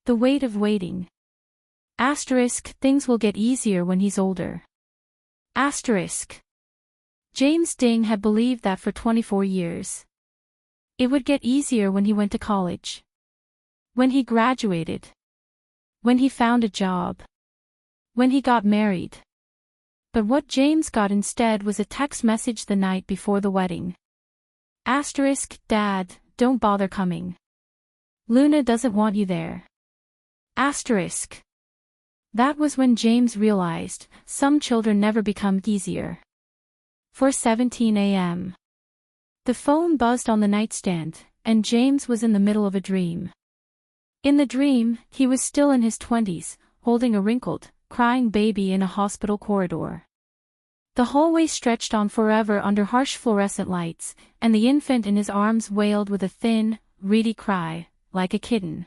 The weight of waiting. Asterisk, things will get easier when he's older. Asterisk. James Ding had believed that for 24 years. It would get easier when he went to college. When he graduated. When he found a job. When he got married. But what James got instead was a text message the night before the wedding. Asterisk, Dad, don't bother coming. Luna doesn't want you there. Asterisk. That was when James realized, some children never become easier. 4:17 a.m. The phone buzzed on the nightstand, and James was in the middle of a dream. In the dream, he was still in his 20s, holding a wrinkled, crying baby in a hospital corridor. The hallway stretched on forever under harsh fluorescent lights, and the infant in his arms wailed with a thin, reedy cry, like a kitten.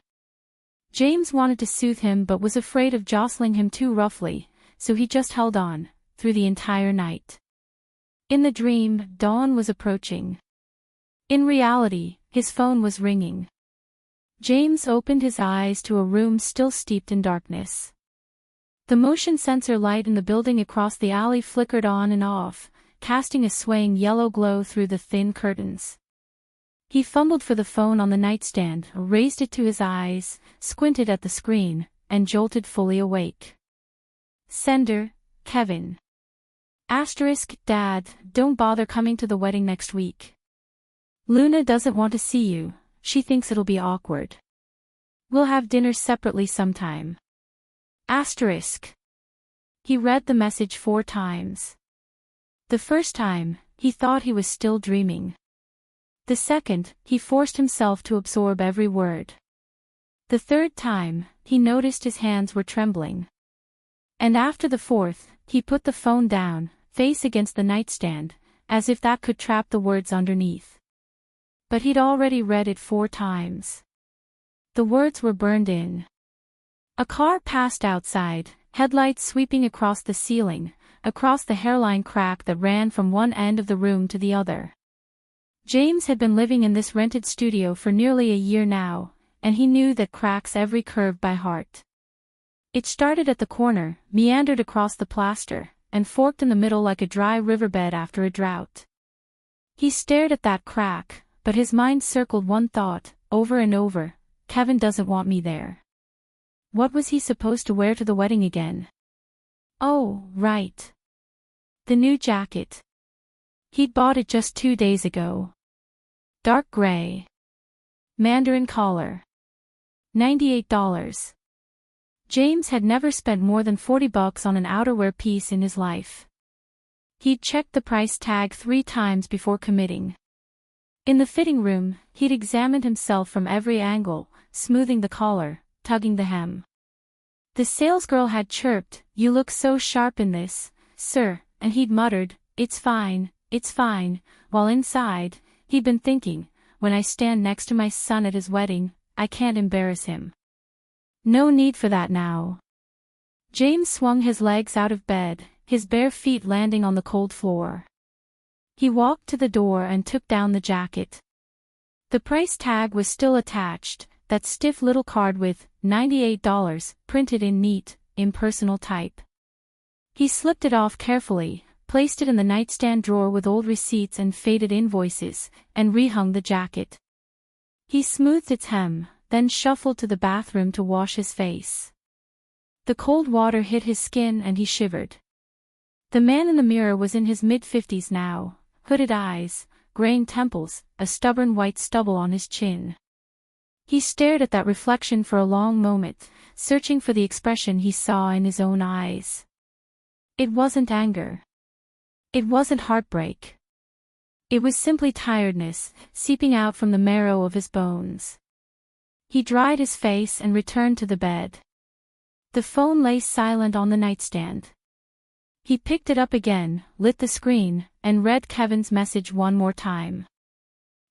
James wanted to soothe him but was afraid of jostling him too roughly, so he just held on, through the entire night. In the dream, dawn was approaching. In reality, his phone was ringing. James opened his eyes to a room still steeped in darkness. The motion sensor light in the building across the alley flickered on and off, casting a swaying yellow glow through the thin curtains. He fumbled for the phone on the nightstand, raised it to his eyes, squinted at the screen, and jolted fully awake. Sender, Kevin. Asterisk, Dad, don't bother coming to the wedding next week. Luna doesn't want to see you, she thinks it'll be awkward. We'll have dinner separately sometime. Asterisk. He read the message 4 times. The first time, he thought he was still dreaming. The second, he forced himself to absorb every word. The third time, he noticed his hands were trembling. And after the fourth, he put the phone down, face against the nightstand, as if that could trap the words underneath. But he'd already read it 4 times. The words were burned in. A car passed outside, headlights sweeping across the ceiling, across the hairline crack that ran from one end of the room to the other. James had been living in this rented studio for nearly a year now, and he knew that crack's every curve by heart. It started at the corner, meandered across the plaster, and forked in the middle like a dry riverbed after a drought. He stared at that crack, but his mind circled one thought, over and over: Kevin doesn't want me there. What was he supposed to wear to the wedding again? Oh, right. The new jacket. He'd bought it just 2 days ago. Dark gray. Mandarin collar. $98. James had never spent more than $40 on an outerwear piece in his life. He'd checked the price tag 3 times before committing. In the fitting room, he'd examined himself from every angle, smoothing the collar, tugging the hem. The salesgirl had chirped, "You look so sharp in this, sir," and he'd muttered, it's fine," while inside, he'd been thinking, when I stand next to my son at his wedding, I can't embarrass him. No need for that now. James swung his legs out of bed, his bare feet landing on the cold floor. He walked to the door and took down the jacket. The price tag was still attached, that stiff little card with $98 printed in neat, impersonal type. He slipped it off carefully, placed it in the nightstand drawer with old receipts and faded invoices, and rehung the jacket. He smoothed its hem, then shuffled to the bathroom to wash his face. The cold water hit his skin and he shivered. The man in the mirror was in his mid-50s now, hooded eyes, graying temples, a stubborn white stubble on his chin. He stared at that reflection for a long moment, searching for the expression he saw in his own eyes. It wasn't anger. It wasn't heartbreak. It was simply tiredness, seeping out from the marrow of his bones. He dried his face and returned to the bed. The phone lay silent on the nightstand. He picked it up again, lit the screen, and read Kevin's message one more time.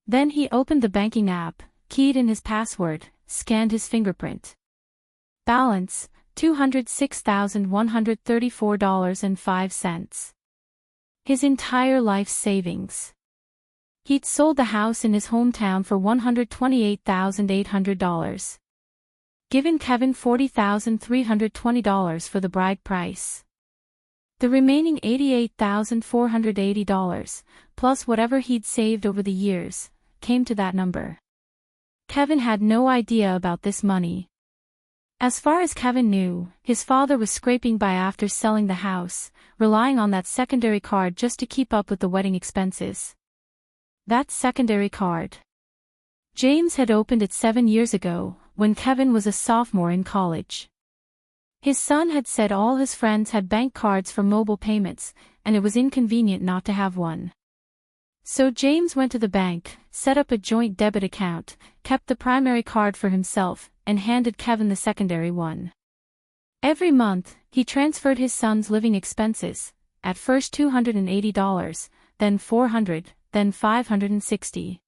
Then he opened the banking app, keyed in his password, scanned his fingerprint. Balance, $206,134.05. His entire life's savings. He'd sold the house in his hometown for $128,800. given Kevin $40,320 for the bride price. The remaining $88,480, plus whatever he'd saved over the years, came to that number. Kevin had no idea about this money. As far as Kevin knew, his father was scraping by after selling the house, relying on that secondary card just to keep up with the wedding expenses. That secondary card. James had opened it 7 years ago, when Kevin was a sophomore in college. His son had said all his friends had bank cards for mobile payments, and it was inconvenient not to have one. So James went to the bank, set up a joint debit account, kept the primary card for himself, and handed Kevin the secondary one. Every month, he transferred his son's living expenses, at first $280, then $400, then $560.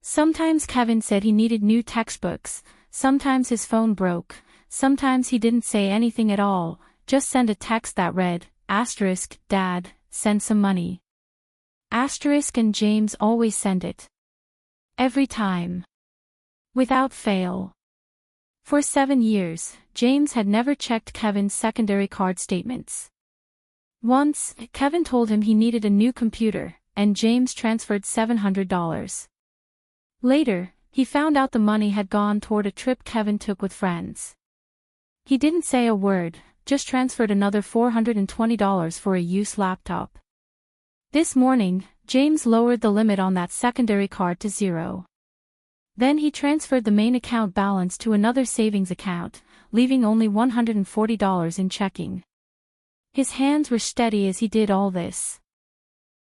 Sometimes Kevin said he needed new textbooks, sometimes his phone broke, sometimes he didn't say anything at all, just send a text that read, "Dad, send some money." And James always sent it. Every time. Without fail. For 7 years, James had never checked Kevin's secondary card statements. Once, Kevin told him he needed a new computer, and James transferred $700. Later, he found out the money had gone toward a trip Kevin took with friends. He didn't say a word, just transferred another $420 for a used laptop. This morning, James lowered the limit on that secondary card to $0. Then he transferred the main account balance to another savings account, leaving only $140 in checking. His hands were steady as he did all this.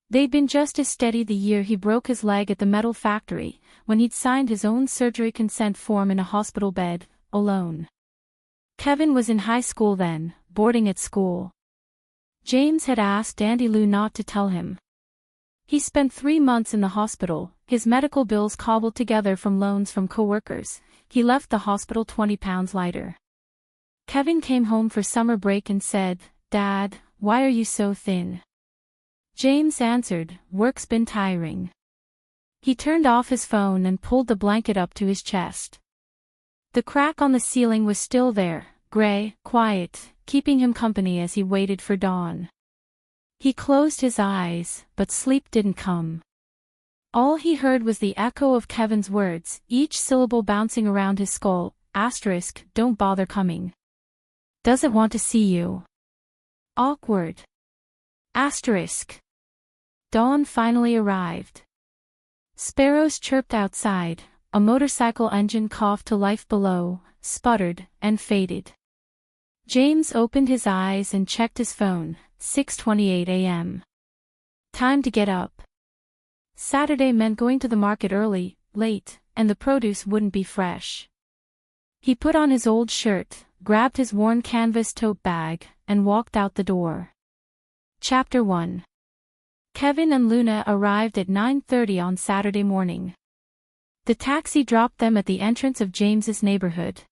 They'd been just as steady the year he broke his leg at the metal factory, when he'd signed his own surgery consent form in a hospital bed, alone. Kevin was in high school then, boarding at school. James had asked Auntie Lou not to tell him. He spent 3 months in the hospital, his medical bills cobbled together from loans from coworkers. He left the hospital 20 pounds lighter. Kevin came home for summer break and said, "Dad, why are you so thin?" James answered, "Work's been tiring." He turned off his phone and pulled the blanket up to his chest. The crack on the ceiling was still there, gray, quiet, keeping him company as he waited for dawn. He closed his eyes, but sleep didn't come. All he heard was the echo of Kevin's words, each syllable bouncing around his skull, *, "Don't bother coming. Doesn't want to see you. Awkward. *. Dawn finally arrived. Sparrows chirped outside, a motorcycle engine coughed to life below, sputtered, and faded. James opened his eyes and checked his phone, 6:28 a.m. Time to get up. Saturday meant going to the market early, late, and the produce wouldn't be fresh. He put on his old shirt, grabbed his worn canvas tote bag, and walked out the door. Chapter 1. Kevin and Luna arrived at 9:30 on Saturday morning. The taxi dropped them at the entrance of James's neighborhood.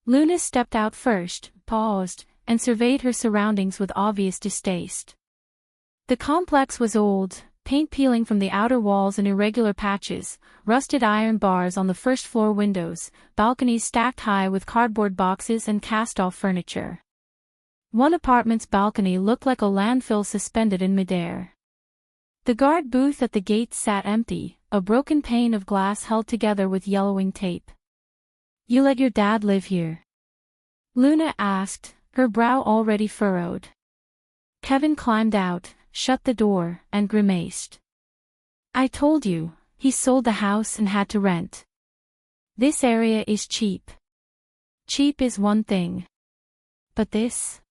Luna stepped out first, paused, and surveyed her surroundings with obvious distaste. The complex was old, paint peeling from the outer walls in irregular patches, rusted iron bars on the first-floor windows, balconies stacked high with cardboard boxes and cast-off furniture. One apartment's balcony looked like a landfill suspended in midair. The guard booth at the gate sat empty, a broken pane of glass held together with yellowing tape. "You let your dad live here?" Luna asked, her brow already furrowed. Kevin climbed out, shut the door, and grimaced. "I told you, he sold the house and had to rent. This area is cheap. Cheap is one thing. But this?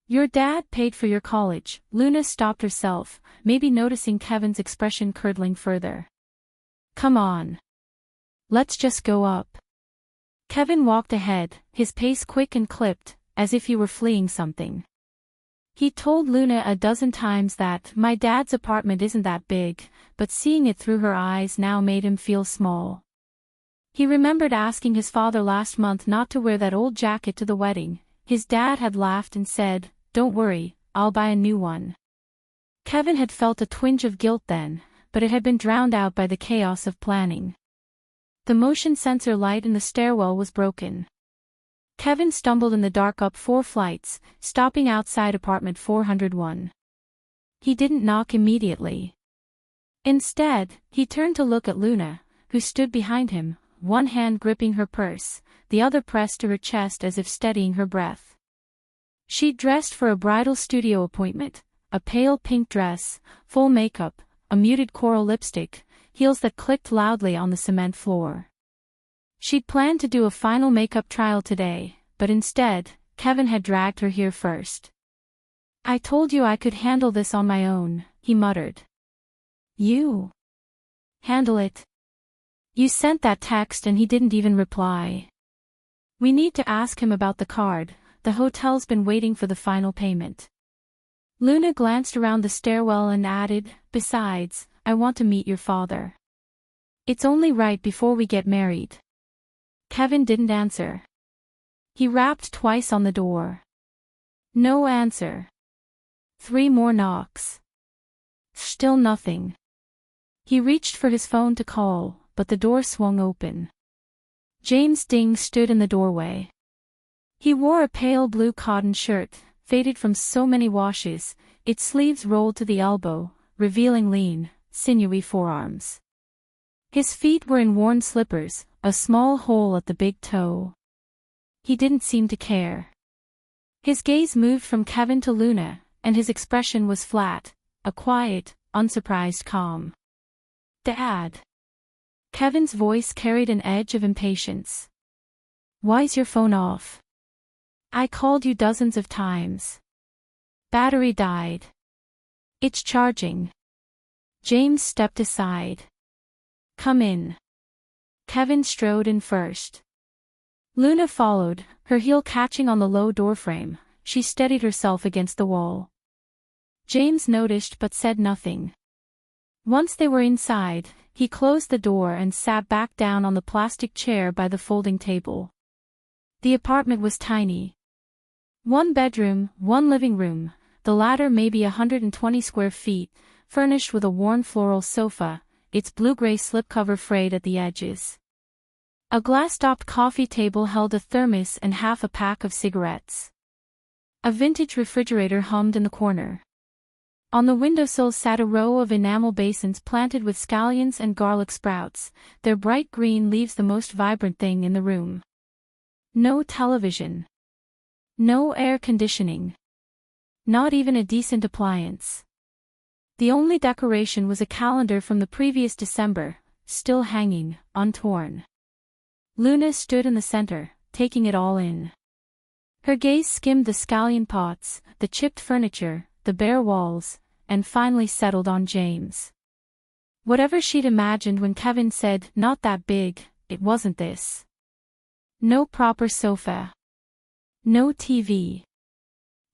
Your dad paid for your college." Luna stopped herself, maybe noticing Kevin's expression curdling further. "Come on. Let's just go up." Kevin walked ahead, his pace quick and clipped, as if he were fleeing something. He told Luna a dozen times that "my dad's apartment isn't that big," but seeing it through her eyes now made him feel small. He remembered asking his father last month not to wear that old jacket to the wedding. His dad had laughed and said, "Don't worry, I'll buy a new one." Kevin had felt a twinge of guilt then, but it had been drowned out by the chaos of planning. The motion sensor light in the stairwell was broken. Kevin stumbled in the dark up 4 flights, stopping outside apartment 401. He didn't knock immediately. Instead, he turned to look at Luna, who stood behind him, one hand gripping her purse, the other pressed to her chest as if steadying her breath. She'd dressed for a bridal studio appointment, a pale pink dress, full makeup, a muted coral lipstick, heels that clicked loudly on the cement floor. She'd planned to do a final makeup trial today, but instead, Kevin had dragged her here first. "I told you I could handle this on my own," he muttered. "You handle it? You sent that text and he didn't even reply. We need to ask him about the card, the hotel's been waiting for the final payment." Luna glanced around the stairwell and added, "Besides, I want to meet your father. It's only right before we get married." Kevin didn't answer. He rapped twice on the door. No answer. 3 more knocks. Still nothing. He reached for his phone to call, but the door swung open. James Ding stood in the doorway. He wore a pale blue cotton shirt, faded from so many washes, its sleeves rolled to the elbow, revealing lean, sinewy forearms. His feet were in worn slippers, a small hole at the big toe. He didn't seem to care. His gaze moved from Kevin to Luna, and his expression was flat, a quiet, unsurprised calm. "Dad." Kevin's voice carried an edge of impatience. "Why's your phone off? I called you dozens of times." "Battery died." "It's charging." James stepped aside. "Come in." Kevin strode in first. Luna followed, her heel catching on the low doorframe. She steadied herself against the wall. James noticed but said nothing. Once they were inside, he closed the door and sat back down on the plastic chair by the folding table. The apartment was tiny. 1 bedroom, 1 living room, the latter maybe 120 square feet, furnished with a worn floral sofa, its blue-gray slipcover frayed at the edges. A glass-topped coffee table held a thermos and half a pack of cigarettes. A vintage refrigerator hummed in the corner. On the windowsill sat a row of enamel basins planted with scallions and garlic sprouts, their bright green leaves the most vibrant thing in the room. No television. No air conditioning. Not even a decent appliance. The only decoration was a calendar from the previous December, still hanging, untorn. Luna stood in the center, taking it all in. Her gaze skimmed the scallion pots, the chipped furniture, the bare walls, and finally settled on James. Whatever she'd imagined when Kevin said, "Not that big," it wasn't this. No proper sofa. No TV.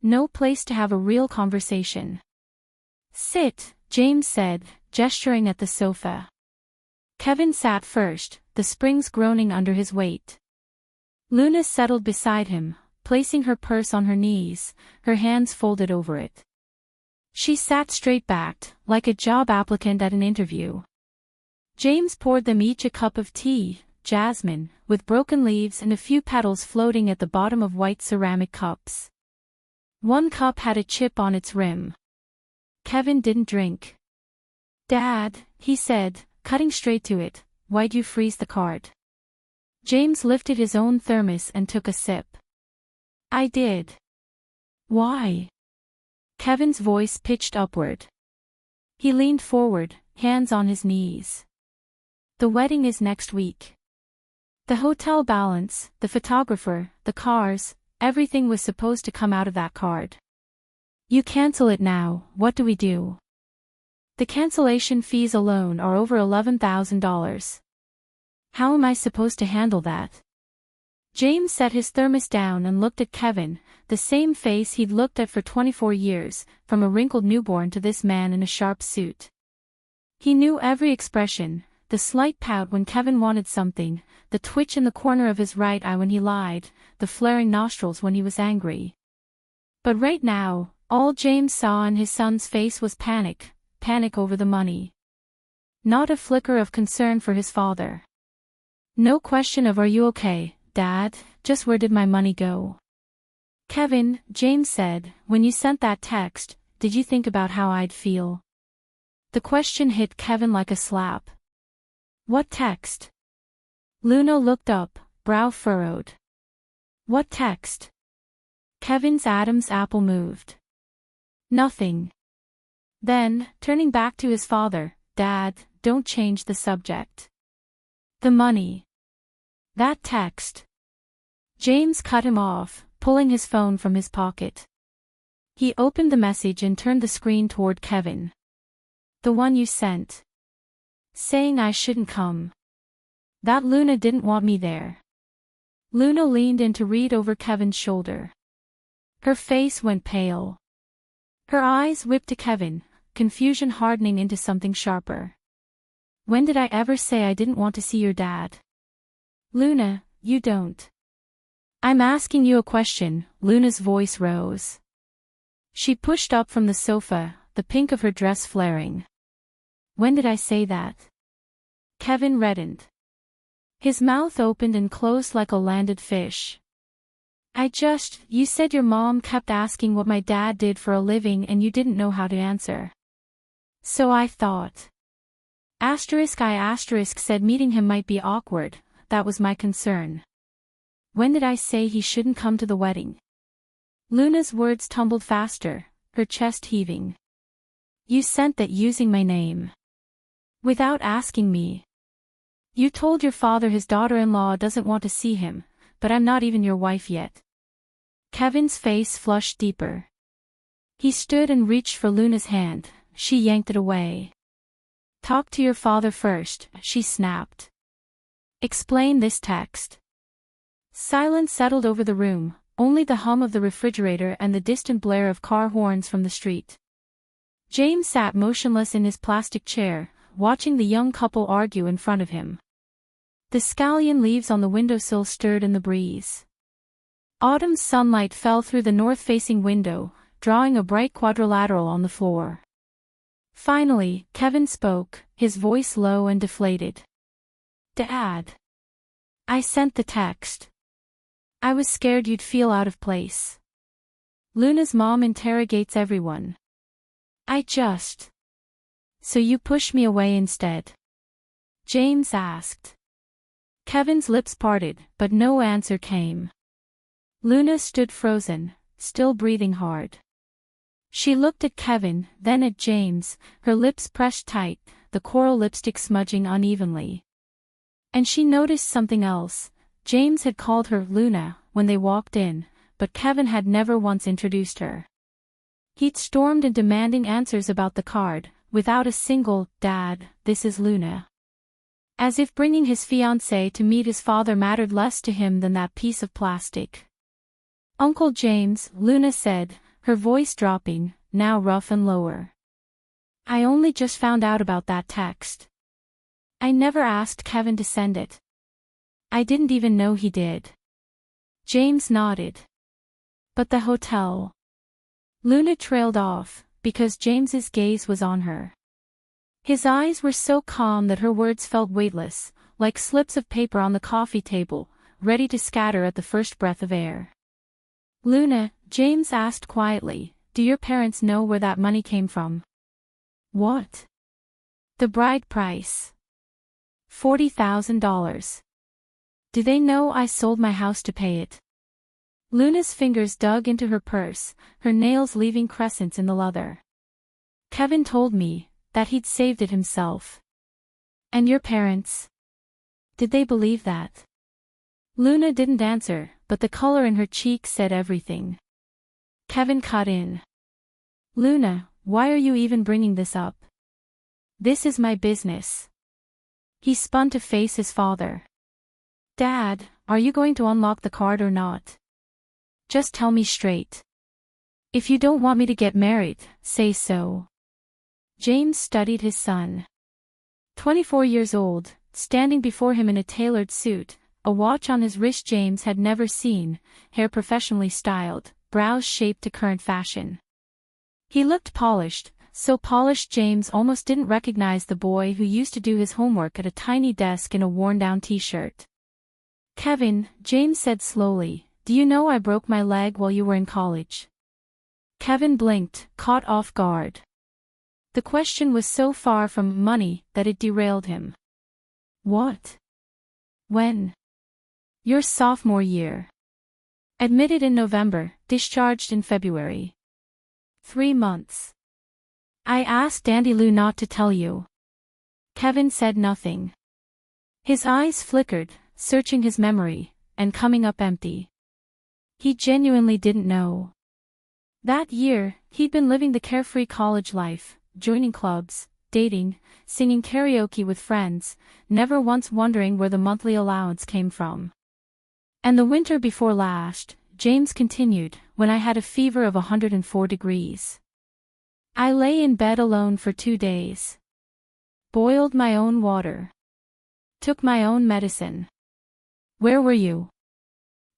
No place to have a real conversation. "Sit," James said, gesturing at the sofa. Kevin sat first, the springs groaning under his weight. Luna settled beside him, placing her purse on her knees, her hands folded over it. She sat straight-backed, like a job applicant at an interview. James poured them each a cup of tea, jasmine, with broken leaves and a few petals floating at the bottom of white ceramic cups. 1 cup had a chip on its rim. Kevin didn't drink. "Dad," he said, cutting straight to it, "why'd you freeze the card?" James lifted his own thermos and took a sip. "I did." "Why?" Kevin's voice pitched upward. He leaned forward, hands on his knees. "The wedding is next week. The hotel balance, the photographer, the cars, everything was supposed to come out of that card. You cancel it now, what do we do?" "The cancellation fees alone are over $11,000. How am I supposed to handle that?" James set his thermos down and looked at Kevin, the same face he'd looked at for 24 years, from a wrinkled newborn to this man in a sharp suit. He knew every expression, the slight pout when Kevin wanted something, the twitch in the corner of his right eye when he lied, the flaring nostrils when he was angry. But right now, all James saw on his son's face was panic, panic over the money. Not a flicker of concern for his father. No question of "Are you okay, Dad? Just where did my money go?" "Kevin," James said, "when you sent that text, did you think about how I'd feel?" The question hit Kevin like a slap. "What text?" Luna looked up, brow furrowed. "What text?" Kevin's Adam's apple moved. "Nothing." Then, turning back to his father, "Dad, don't change the subject. The money. That text." James cut him off, pulling his phone from his pocket. He opened the message and turned the screen toward Kevin. "The one you sent. Saying I shouldn't come. That Luna didn't want me there." Luna leaned in to read over Kevin's shoulder. Her face went pale. Her eyes whipped to Kevin, confusion hardening into something sharper. "When did I ever say I didn't want to see your dad?" "Luna, you don't." "I'm asking you a question." Luna's voice rose. She pushed up from the sofa, the pink of her dress flaring. "When did I say that?" Kevin reddened. His mouth opened and closed like a landed fish. You said your mom kept asking what my dad did for a living and you didn't know how to answer. So I thought. I said meeting him might be awkward, that was my concern. When did I say he shouldn't come to the wedding?" Luna's words tumbled faster, her chest heaving. "You sent that using my name. Without asking me. You told your father his daughter-in-law doesn't want to see him, but I'm not even your wife yet." Kevin's face flushed deeper. He stood and reached for Luna's hand, she yanked it away. "Talk to your father first," she snapped. "Explain this text." Silence settled over the room, only the hum of the refrigerator and the distant blare of car horns from the street. James sat motionless in his plastic chair, watching the young couple argue in front of him. The scallion leaves on the windowsill stirred in the breeze. Autumn sunlight fell through the north-facing window, drawing a bright quadrilateral on the floor. Finally, Kevin spoke, his voice low and deflated. "Dad. I sent the text. I was scared you'd feel out of place. Luna's mom interrogates everyone. So you pushed me away instead?" James asked. Kevin's lips parted, but no answer came. Luna stood frozen, still breathing hard. She looked at Kevin, then at James, her lips pressed tight, the coral lipstick smudging unevenly. And she noticed something else. James had called her Luna when they walked in, but Kevin had never once introduced her. He'd stormed in demanding answers about the card, without a single, "Dad, this is Luna." As if bringing his fiancée to meet his father mattered less to him than that piece of plastic. "Uncle James," Luna said, her voice dropping, now rough and lower. "I only just found out about that text. I never asked Kevin to send it. I didn't even know he did." James nodded. "But the hotel?" Luna trailed off, because James's gaze was on her. His eyes were so calm that her words felt weightless, like slips of paper on the coffee table, ready to scatter at the first breath of air. "Luna," James asked quietly, "do your parents know where that money came from?" "What?" "The bride price. $40,000. Do they know I sold my house to pay it?" Luna's fingers dug into her purse, her nails leaving crescents in the leather. "Kevin told me that he'd saved it himself." "And your parents? Did they believe that?" Luna didn't answer, but the color in her cheeks said everything. Kevin cut in. "Luna, why are you even bringing this up? This is my business." He spun to face his father. "Dad, are you going to unlock the card or not? Just tell me straight. If you don't want me to get married, say so." James studied his son. 24 years old, standing before him in a tailored suit, a watch on his wrist James had never seen, hair professionally styled, brows shaped to current fashion. He looked polished, so polished James almost didn't recognize the boy who used to do his homework at a tiny desk in a worn-down t-shirt. "Kevin," James said slowly, "do you know I broke my leg while you were in college?" Kevin blinked, caught off guard. The question was so far from money that it derailed him. "What? When?" "Your sophomore year. Admitted in November, discharged in February. 3 months. I asked Auntie Lou not to tell you." Kevin said nothing. His eyes flickered, searching his memory, and coming up empty. He genuinely didn't know. That year, he'd been living the carefree college life, joining clubs, dating, singing karaoke with friends, never once wondering where the monthly allowance came from. "And the winter before last," James continued, "when I had a fever of 104 degrees. I lay in bed alone for 2 days. Boiled my own water. Took my own medicine. Where were you?"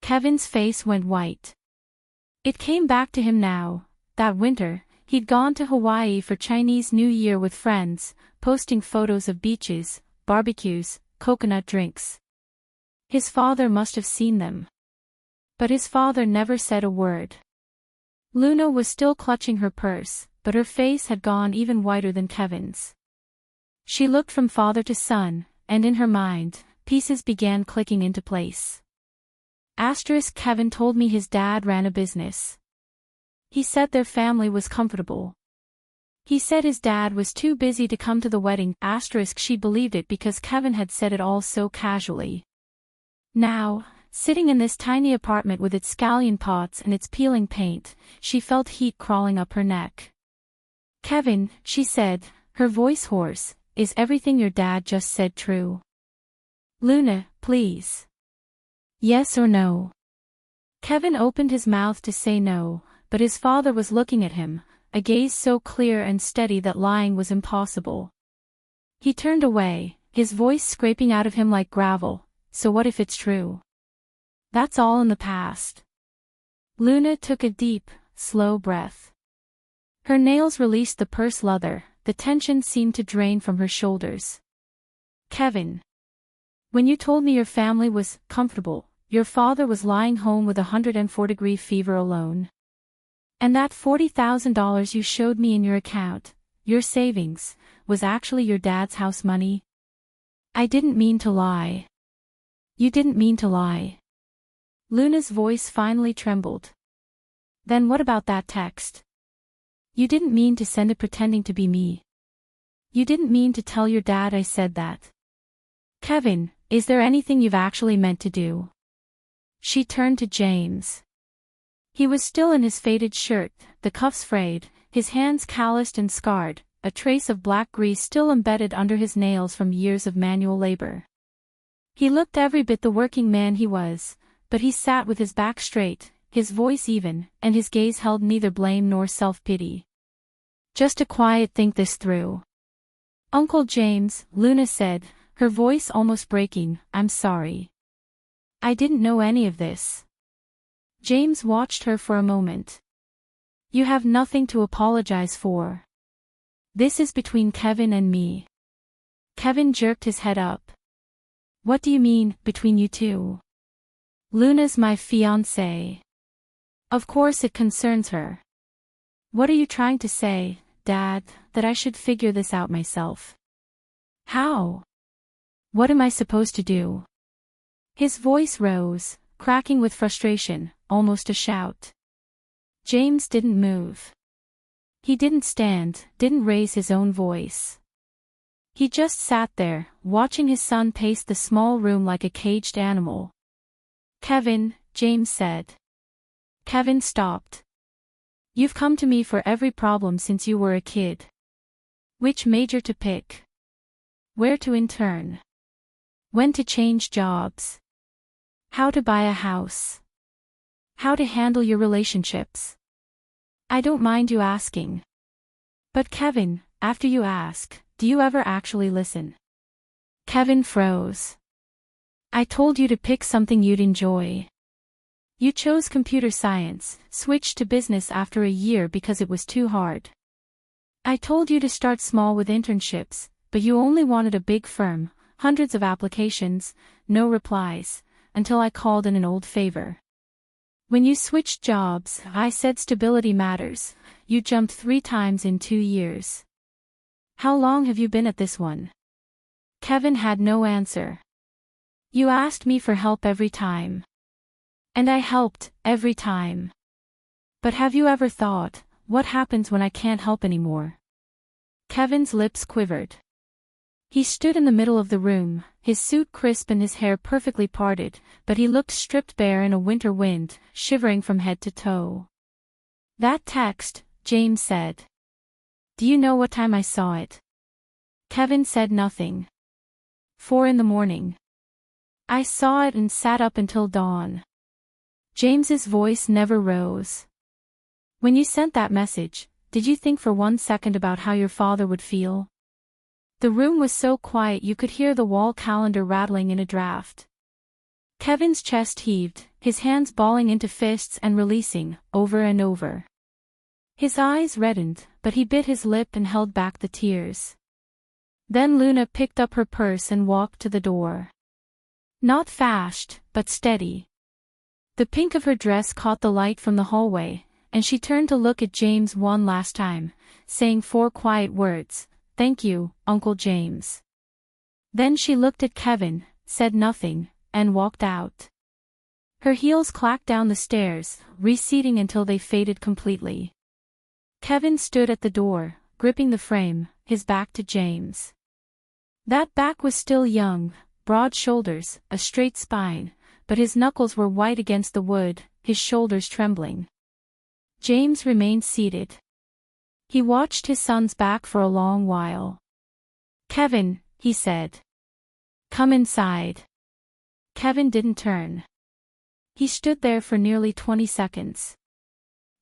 Kevin's face went white. It came back to him now. That winter, he'd gone to Hawaii for Chinese New Year with friends, posting photos of beaches, barbecues, coconut drinks. His father must have seen them. But his father never said a word. Luna was still clutching her purse, but her face had gone even whiter than Kevin's. She looked from father to son, and in her mind, pieces began clicking into place. Kevin told me his dad ran a business. He said their family was comfortable. He said his dad was too busy to come to the wedding. She believed it because Kevin had said it all so casually. Now, sitting in this tiny apartment with its scallion pots and its peeling paint, she felt heat crawling up her neck. "Kevin," she said, her voice hoarse, "is everything your dad just said true?" "Luna, please. Yes or no?" Kevin opened his mouth to say no, but his father was looking at him, a gaze so clear and steady that lying was impossible. He turned away, his voice scraping out of him like gravel. "So what if it's true? That's all in the past." Luna took a deep, slow breath. Her nails released the purse leather, the tension seemed to drain from her shoulders. "Kevin. When you told me your family was comfortable, your father was lying home with a 104-degree fever alone. And that $40,000 you showed me in your account, your savings, was actually your dad's house money? I didn't mean to lie." "You didn't mean to lie." Luna's voice finally trembled. "Then what about that text? You didn't mean to send it pretending to be me. You didn't mean to tell your dad I said that. Kevin, is there anything you've actually meant to do?" She turned to James. He was still in his faded shirt, the cuffs frayed, his hands calloused and scarred, a trace of black grease still embedded under his nails from years of manual labor. He looked every bit the working man he was, but he sat with his back straight, his voice even, and his gaze held neither blame nor self-pity. "Just a quiet think this through. Uncle James," Luna said, her voice almost breaking, "I'm sorry. I didn't know any of this." James watched her for a moment. "You have nothing to apologize for. This is between Kevin and me." Kevin jerked his head up. "What do you mean, between you two?" "Luna's my fiancée. Of course it concerns her." "What are you trying to say, Dad, that I should figure this out myself?" "How? What am I supposed to do?" His voice rose, cracking with frustration, almost a shout. James didn't move. He didn't stand, didn't raise his own voice. He just sat there, watching his son pace the small room like a caged animal. "Kevin," James said. Kevin stopped. "You've come to me for every problem since you were a kid. Which major to pick? Where to intern? When to change jobs? How to buy a house? How to handle your relationships? I don't mind you asking. But Kevin, after you ask, do you ever actually listen?" Kevin froze. "I told you to pick something you'd enjoy. You chose computer science, switched to business after a year because it was too hard. I told you to start small with internships, but you only wanted a big firm, hundreds of applications, no replies, until I called in an old favor. When you switched jobs, I said stability matters. You jumped 3 times in 2 years. How long have you been at this one? Kevin had no answer. You asked me for help every time. And I helped, every time. But have you ever thought, what happens when I can't help anymore? Kevin's lips quivered. He stood in the middle of the room, his suit crisp and his hair perfectly parted, but he looked stripped bare in a winter wind, shivering from head to toe. That text, James said. Do you know what time I saw it? Kevin said nothing. 4 in the morning. I saw it and sat up until dawn. James's voice never rose. When you sent that message, did you think for 1 second about how your father would feel? The room was so quiet you could hear the wall calendar rattling in a draft. Kevin's chest heaved, his hands balling into fists and releasing, over and over. His eyes reddened, but he bit his lip and held back the tears. Then Luna picked up her purse and walked to the door. Not fast, but steady. The pink of her dress caught the light from the hallway, and she turned to look at James one last time, saying 4 quiet words, "Thank you, Uncle James." Then she looked at Kevin, said nothing, and walked out. Her heels clacked down the stairs, receding until they faded completely. Kevin stood at the door, gripping the frame, his back to James. That back was still young, broad shoulders, a straight spine, but his knuckles were white against the wood, his shoulders trembling. James remained seated. He watched his son's back for a long while. "Kevin," he said. "Come inside." Kevin didn't turn. He stood there for nearly 20 seconds.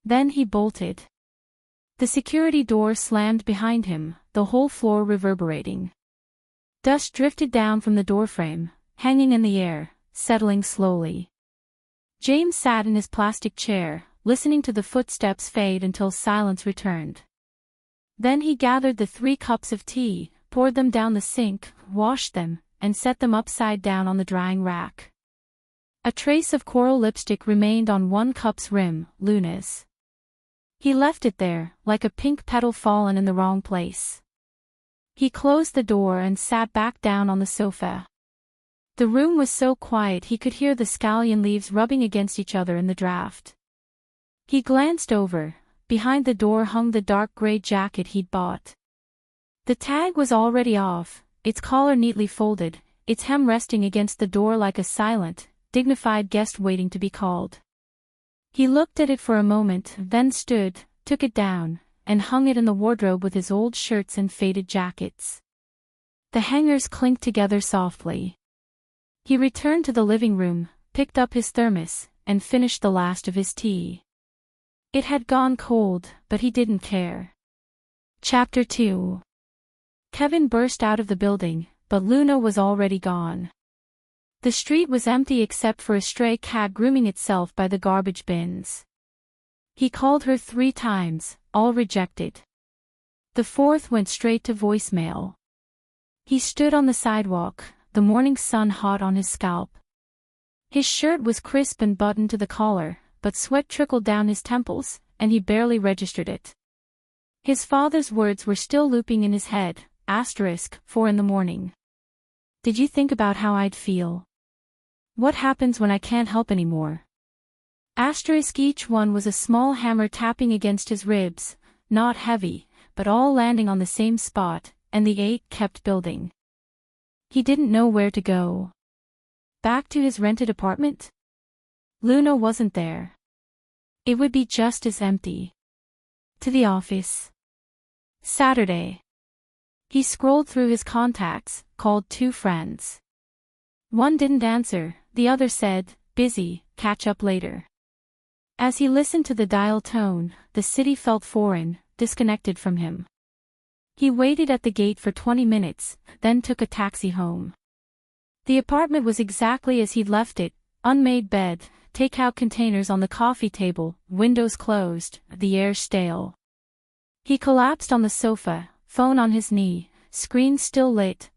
Then he bolted. The security door slammed behind him, the whole floor reverberating. Dust drifted down from the doorframe, hanging in the air, settling slowly. James sat in his plastic chair, listening to the footsteps fade until silence returned. Then he gathered the 3 cups of tea, poured them down the sink, washed them, and set them upside down on the drying rack. A trace of coral lipstick remained on one cup's rim, Luna's. He left it there, like a pink petal fallen in the wrong place. He closed the door and sat back down on the sofa. The room was so quiet he could hear the scallion leaves rubbing against each other in the draft. He glanced over. Behind the door hung the dark gray jacket he'd bought. The tag was already off, its collar neatly folded, its hem resting against the door like a silent, dignified guest waiting to be called. He looked at it for a moment, then stood, took it down, and hung it in the wardrobe with his old shirts and faded jackets. The hangers clinked together softly. He returned to the living room, picked up his thermos, and finished the last of his tea. It had gone cold, but he didn't care. Chapter 2. Kevin burst out of the building, but Luna was already gone. The street was empty except for a stray cat grooming itself by the garbage bins. He called her 3 times, all rejected. The 4th went straight to voicemail. He stood on the sidewalk, the morning sun hot on his scalp. His shirt was crisp and buttoned to the collar, but sweat trickled down his temples, and he barely registered it. His father's words were still looping in his head, 4 in the morning. Did you think about how I'd feel? What happens when I can't help anymore? Each one was a small hammer tapping against his ribs, not heavy, but all landing on the same spot, and the 8 kept building. He didn't know where to go. Back to his rented apartment? Luna wasn't there. It would be just as empty. To the office. Saturday. He scrolled through his contacts, called 2 friends. One didn't answer, the other said, "Busy, catch up later." As he listened to the dial tone, the city felt foreign, disconnected from him. He waited at the gate for 20 minutes, then took a taxi home. The apartment was exactly as he'd left it, unmade bed, take-out containers on the coffee table, windows closed, the air stale. He collapsed on the sofa, phone on his knee, screen still lit,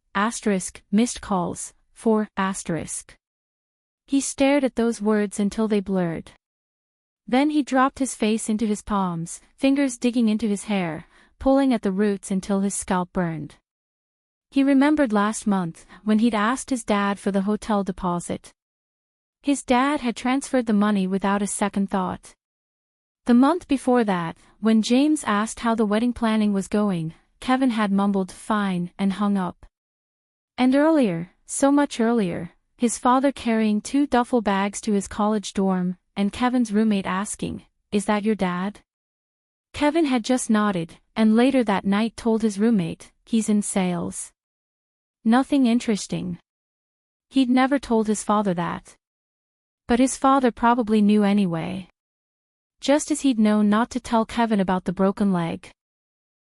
missed calls, 4, He stared at those words until they blurred. Then he dropped his face into his palms, fingers digging into his hair, pulling at the roots until his scalp burned. He remembered last month, when he'd asked his dad for the hotel deposit. His dad had transferred the money without a second thought. The month before that, when James asked how the wedding planning was going, Kevin had mumbled "fine" and hung up. And earlier, so much earlier, his father carrying 2 duffel bags to his college dorm, and Kevin's roommate asking, "Is that your dad?" Kevin had just nodded, and later that night told his roommate, "He's in sales." Nothing interesting. He'd never told his father that. But his father probably knew anyway. Just as he'd known not to tell Kevin about the broken leg.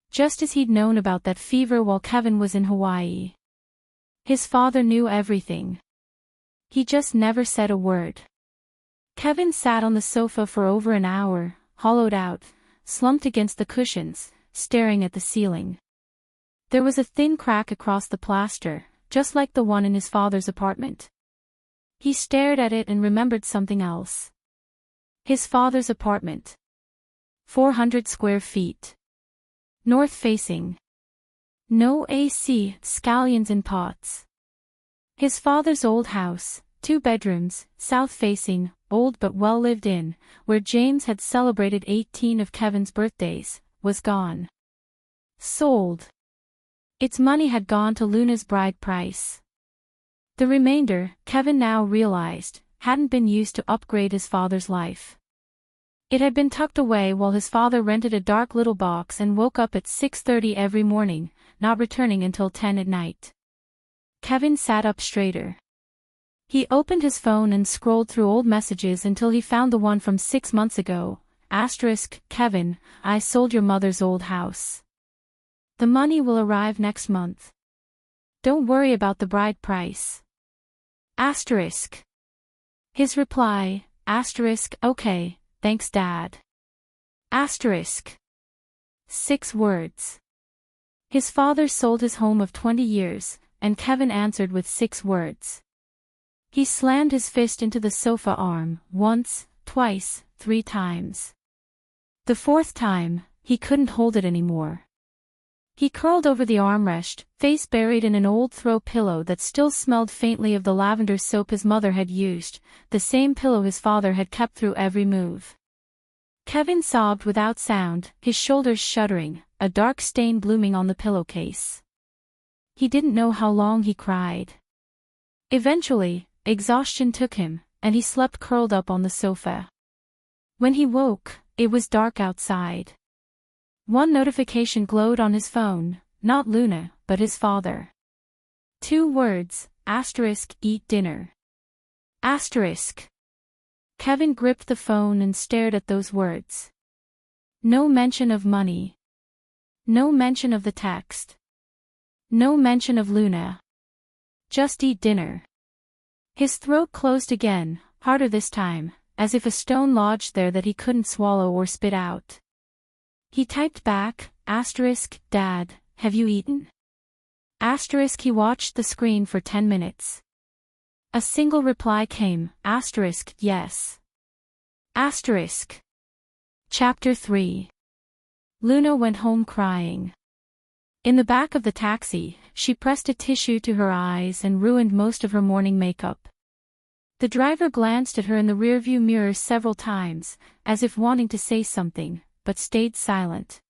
Just as he'd known about that fever while Kevin was in Hawaii. His father knew everything. He just never said a word. Kevin sat on the sofa for over an hour, hollowed out, slumped against the cushions, staring at the ceiling. There was a thin crack across the plaster, just like the one in his father's apartment. He stared at it and remembered something else. His father's apartment. 400 square feet. North-facing. No AC, scallions in pots. His father's old house, 2 bedrooms, south-facing, old but well lived in, where James had celebrated 18 of Kevin's birthdays, was gone. Sold. Its money had gone to Luna's bride price. The remainder, Kevin now realized, hadn't been used to upgrade his father's life. It had been tucked away while his father rented a dark little box and woke up at 6:30 every morning, not returning until 10 at night. Kevin sat up straighter. He opened his phone and scrolled through old messages until he found the one from 6 months ago. Kevin, I sold your mother's old house. The money will arrive next month. Don't worry about the bride price. His reply, okay, thanks Dad. 6 words. His father sold his home of 20 years, and Kevin answered with 6 words. He slammed his fist into the sofa arm, once, twice, 3 times. The 4th time, he couldn't hold it anymore. He curled over the armrest, face buried in an old throw pillow that still smelled faintly of the lavender soap his mother had used, the same pillow his father had kept through every move. Kevin sobbed without sound, his shoulders shuddering, a dark stain blooming on the pillowcase. He didn't know how long he cried. Eventually, exhaustion took him, and he slept curled up on the sofa. When he woke, it was dark outside. One notification glowed on his phone, not Luna, but his father. 2 words, eat dinner. Kevin gripped the phone and stared at those words. No mention of money. No mention of the text. No mention of Luna. Just eat dinner. His throat closed again, harder this time, as if a stone lodged there that he couldn't swallow or spit out. He typed back, Dad, have you eaten? He watched the screen for 10 minutes. A single reply came, yes. Chapter 3. Luna went home crying. In the back of the taxi, she pressed a tissue to her eyes and ruined most of her morning makeup. The driver glanced at her in the rearview mirror several times, as if wanting to say something, but stayed silent.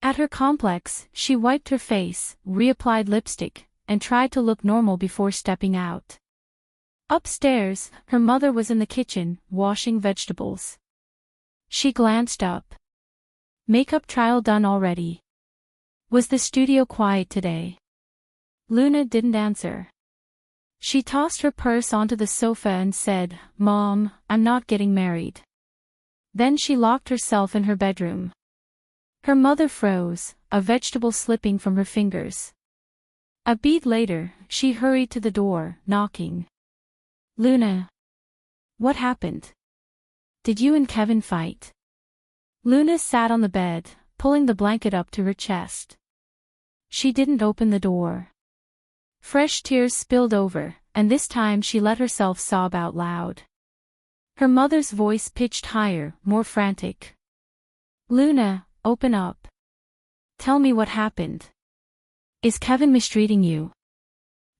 At her complex, she wiped her face, reapplied lipstick, and tried to look normal before stepping out. Upstairs, her mother was in the kitchen, washing vegetables. She glanced up. Makeup trial done already. Was the studio quiet today? Luna didn't answer. She tossed her purse onto the sofa and said, Mom, I'm not getting married. Then she locked herself in her bedroom. Her mother froze, a vegetable slipping from her fingers. A beat later, she hurried to the door, knocking. Luna. What happened? Did you and Kevin fight? Luna sat on the bed, pulling the blanket up to her chest. She didn't open the door. Fresh tears spilled over, and this time she let herself sob out loud. Her mother's voice pitched higher, more frantic. "Luna, open up. Tell me what happened. Is Kevin mistreating you?"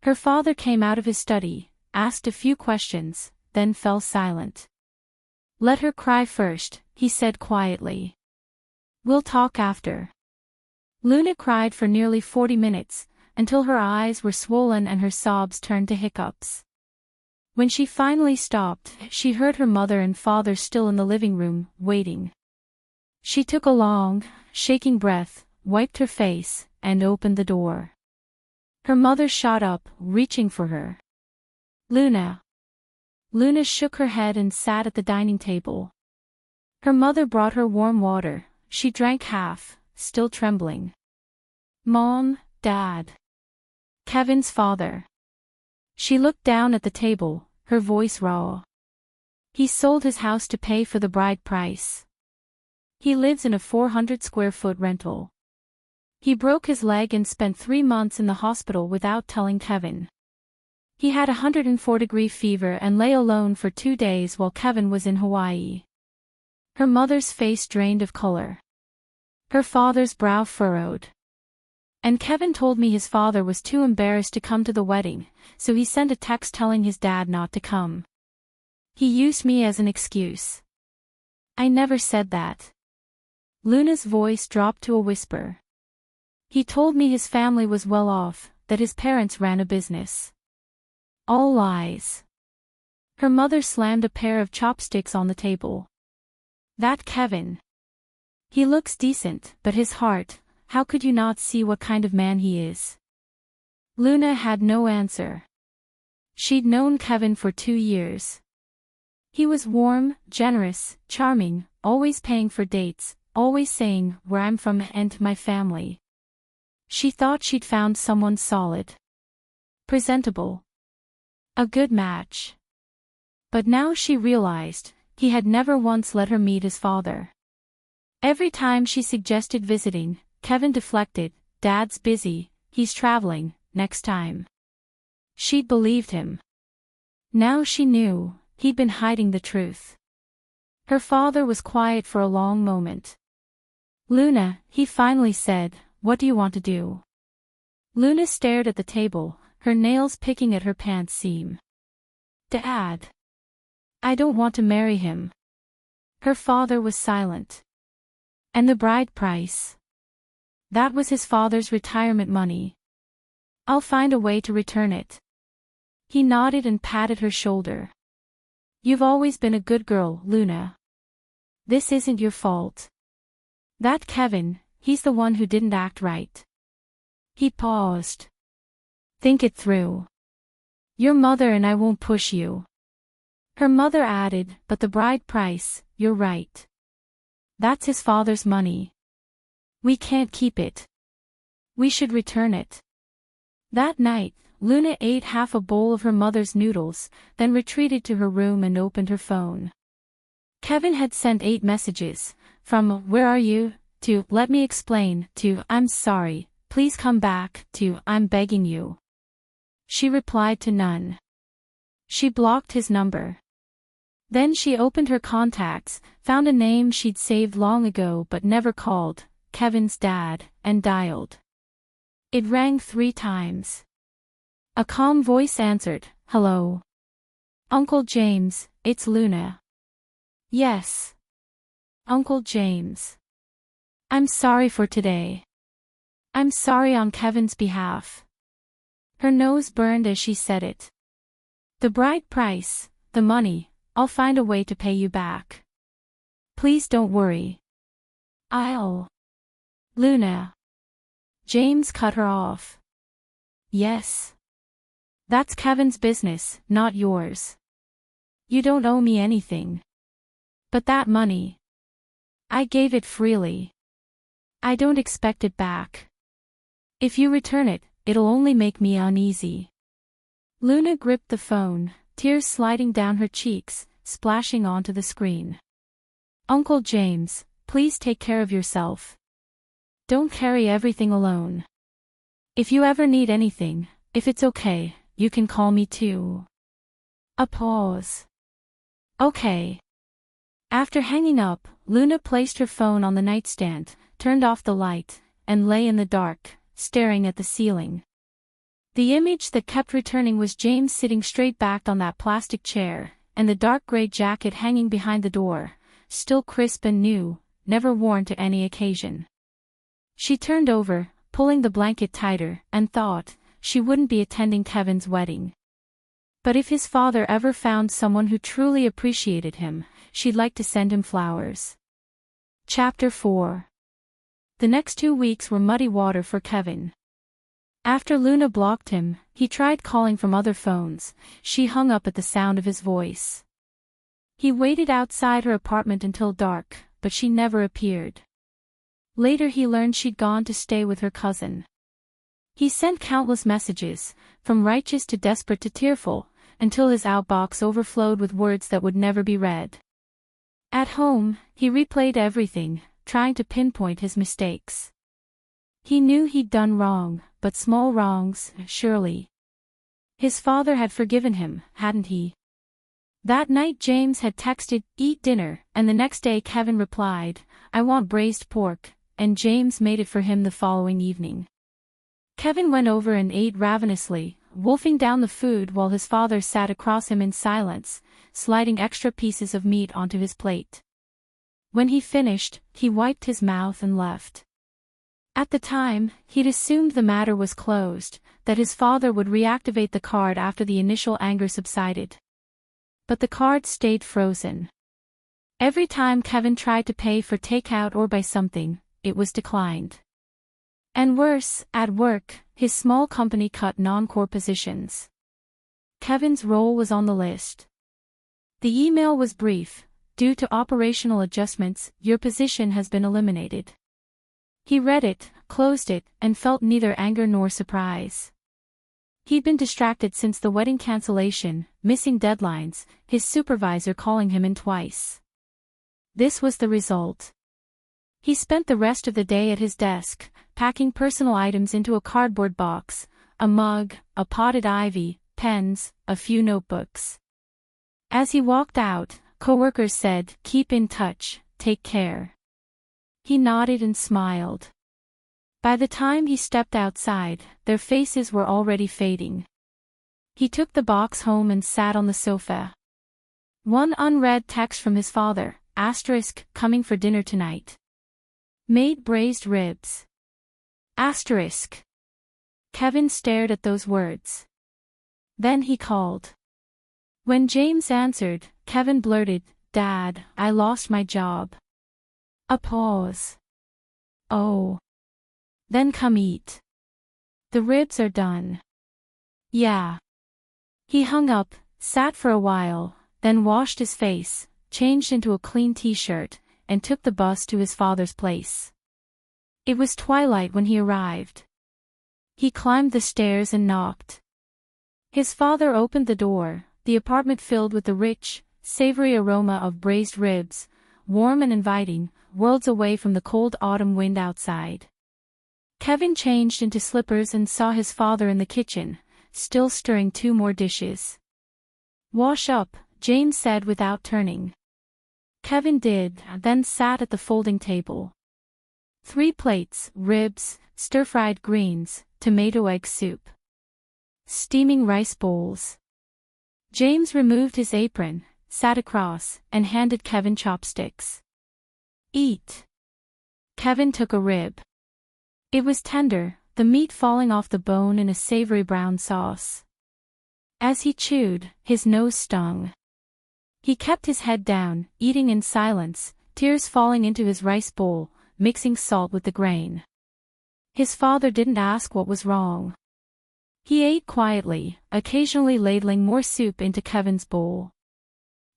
Her father came out of his study, asked a few questions, then fell silent. "Let her cry first," he said quietly. "We'll talk after." Luna cried for nearly 40 minutes, until her eyes were swollen and her sobs turned to hiccups. When she finally stopped, she heard her mother and father still in the living room, waiting. She took a long, shaking breath, wiped her face, and opened the door. Her mother shot up, reaching for her. "Luna." Luna shook her head and sat at the dining table. Her mother brought her warm water. She drank half, still trembling. "Mom, Dad. Kevin's father." She looked down at the table, her voice raw. "He sold his house to pay for the bride price. He lives in a 400-square-foot rental. He broke his leg and spent 3 months in the hospital without telling Kevin. He had a 104-degree fever and lay alone for 2 days while Kevin was in Hawaii." Her mother's face drained of color. Her father's brow furrowed. "And Kevin told me his father was too embarrassed to come to the wedding, so he sent a text telling his dad not to come. He used me as an excuse. I never said that." Luna's voice dropped to a whisper. "He told me his family was well off, that his parents ran a business." All lies. Her mother slammed a pair of chopsticks on the table. "That Kevin. He looks decent, but his heart, how could you not see what kind of man he is?" Luna had no answer. She'd known Kevin for 2 years. He was warm, generous, charming, always paying for dates, always saying where I'm from and my family. She thought she'd found someone solid. Presentable. A good match. But now she realized, he had never once let her meet his father. Every time she suggested visiting, Kevin deflected. "Dad's busy, he's traveling, next time." She'd believed him. Now she knew, he'd been hiding the truth. Her father was quiet for a long moment. "Luna," he finally said, "what do you want to do?" Luna stared at the table, her nails picking at her pants seam. "Dad. I don't want to marry him." Her father was silent. "And the bride price?" "That was his father's retirement money. I'll find a way to return it." He nodded and patted her shoulder. "You've always been a good girl, Luna. This isn't your fault. That Kevin, he's the one who didn't act right." He paused. "Think it through. Your mother and I won't push you." Her mother added, "But the bride price, you're right. That's his father's money. We can't keep it. We should return it." That night, Luna ate half a bowl of her mother's noodles, then retreated to her room and opened her phone. Kevin had sent 8 messages, from "Where are you?" to "Let me explain," to "I'm sorry, please come back," to "I'm begging you." She replied to none. She blocked his number. Then she opened her contacts, found a name she'd saved long ago but never called, Kevin's dad, and dialed. It rang 3 times. A calm voice answered, "Hello. Uncle James, it's Luna." "Yes. Uncle James. I'm sorry for today. I'm sorry on Kevin's behalf." Her nose burned as she said it. "The bride price, the money, I'll find a way to pay you back. Please don't worry. I'll..." "Luna." James cut her off. "Yes. That's Kevin's business, not yours. You don't owe me anything. But that money, I gave it freely. I don't expect it back. If you return it, it'll only make me uneasy." Luna gripped the phone, tears sliding down her cheeks, splashing onto the screen. "Uncle James, please take care of yourself. Don't carry everything alone. If you ever need anything, if it's okay, you can call me too. A pause. Okay. After hanging up, Luna placed her phone on the nightstand, turned off the light, and lay in the dark, staring at the ceiling. The image that kept returning was James sitting straight-backed on that plastic chair, and the dark gray jacket hanging behind the door, still crisp and new, never worn to any occasion. She turned over, pulling the blanket tighter, and thought, she wouldn't be attending Kevin's wedding. But if his father ever found someone who truly appreciated him, she'd like to send him flowers. Chapter 4. The next 2 weeks were muddy water for Kevin. After Luna blocked him, he tried calling from other phones. She hung up at the sound of his voice. He waited outside her apartment until dark, but she never appeared. Later he learned she'd gone to stay with her cousin. He sent countless messages, from righteous to desperate to tearful, until his outbox overflowed with words that would never be read. At home, he replayed everything, trying to pinpoint his mistakes. He knew he'd done wrong, but small wrongs, surely. His father had forgiven him, hadn't he? That night James had texted, "Eat dinner," and the next day Kevin replied, "I want braised pork," and James made it for him the following evening. Kevin went over and ate ravenously, wolfing down the food while his father sat across him in silence, sliding extra pieces of meat onto his plate. When he finished, he wiped his mouth and left. At the time, he'd assumed the matter was closed, that his father would reactivate the card after the initial anger subsided. But the card stayed frozen. Every time Kevin tried to pay for takeout or buy something, it was declined. And worse, at work, his small company cut non-core positions. Kevin's role was on the list. The email was brief: "Due to operational adjustments, your position has been eliminated." He read it, closed it, and felt neither anger nor surprise. He'd been distracted since the wedding cancellation, missing deadlines, his supervisor calling him in twice. This was the result. He spent the rest of the day at his desk, packing personal items into a cardboard box, a mug, a potted ivy, pens, a few notebooks. As he walked out, coworkers said, "Keep in touch, take care." He nodded and smiled. By the time he stepped outside, their faces were already fading. He took the box home and sat on the sofa. One unread text from his father, "Coming for dinner tonight. Made braised ribs." Kevin stared at those words. Then he called. When James answered, Kevin blurted, "Dad, I lost my job." A pause. "Oh. Then come eat. The ribs are done." "Yeah." He hung up, sat for a while, then washed his face, changed into a clean t-shirt, and took the bus to his father's place. It was twilight when he arrived. He climbed the stairs and knocked. His father opened the door, the apartment filled with the rich, savory aroma of braised ribs, warm and inviting, worlds away from the cold autumn wind outside. Kevin changed into slippers and saw his father in the kitchen, still stirring 2 more dishes. "Wash up," James said without turning. Kevin did, then sat at the folding table. 3 plates, ribs, stir-fried greens, tomato egg soup. Steaming rice bowls. James removed his apron, sat across, and handed Kevin chopsticks. "Eat." Kevin took a rib. It was tender, the meat falling off the bone in a savory brown sauce. As he chewed, his nose stung. He kept his head down, eating in silence, tears falling into his rice bowl, mixing salt with the grain. His father didn't ask what was wrong. He ate quietly, occasionally ladling more soup into Kevin's bowl.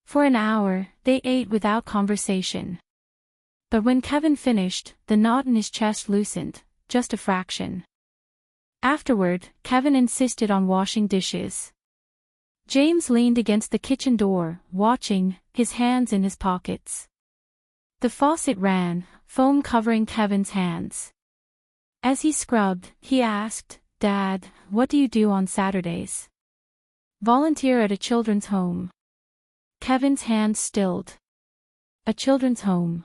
For an hour, they ate without conversation. But when Kevin finished, the knot in his chest loosened, just a fraction. Afterward, Kevin insisted on washing dishes. James leaned against the kitchen door, watching, his hands in his pockets. The faucet ran, foam covering Kevin's hands. As he scrubbed, he asked, "Dad, what do you do on Saturdays?" "Volunteer at a children's home." Kevin's hands stilled. "A children's home?"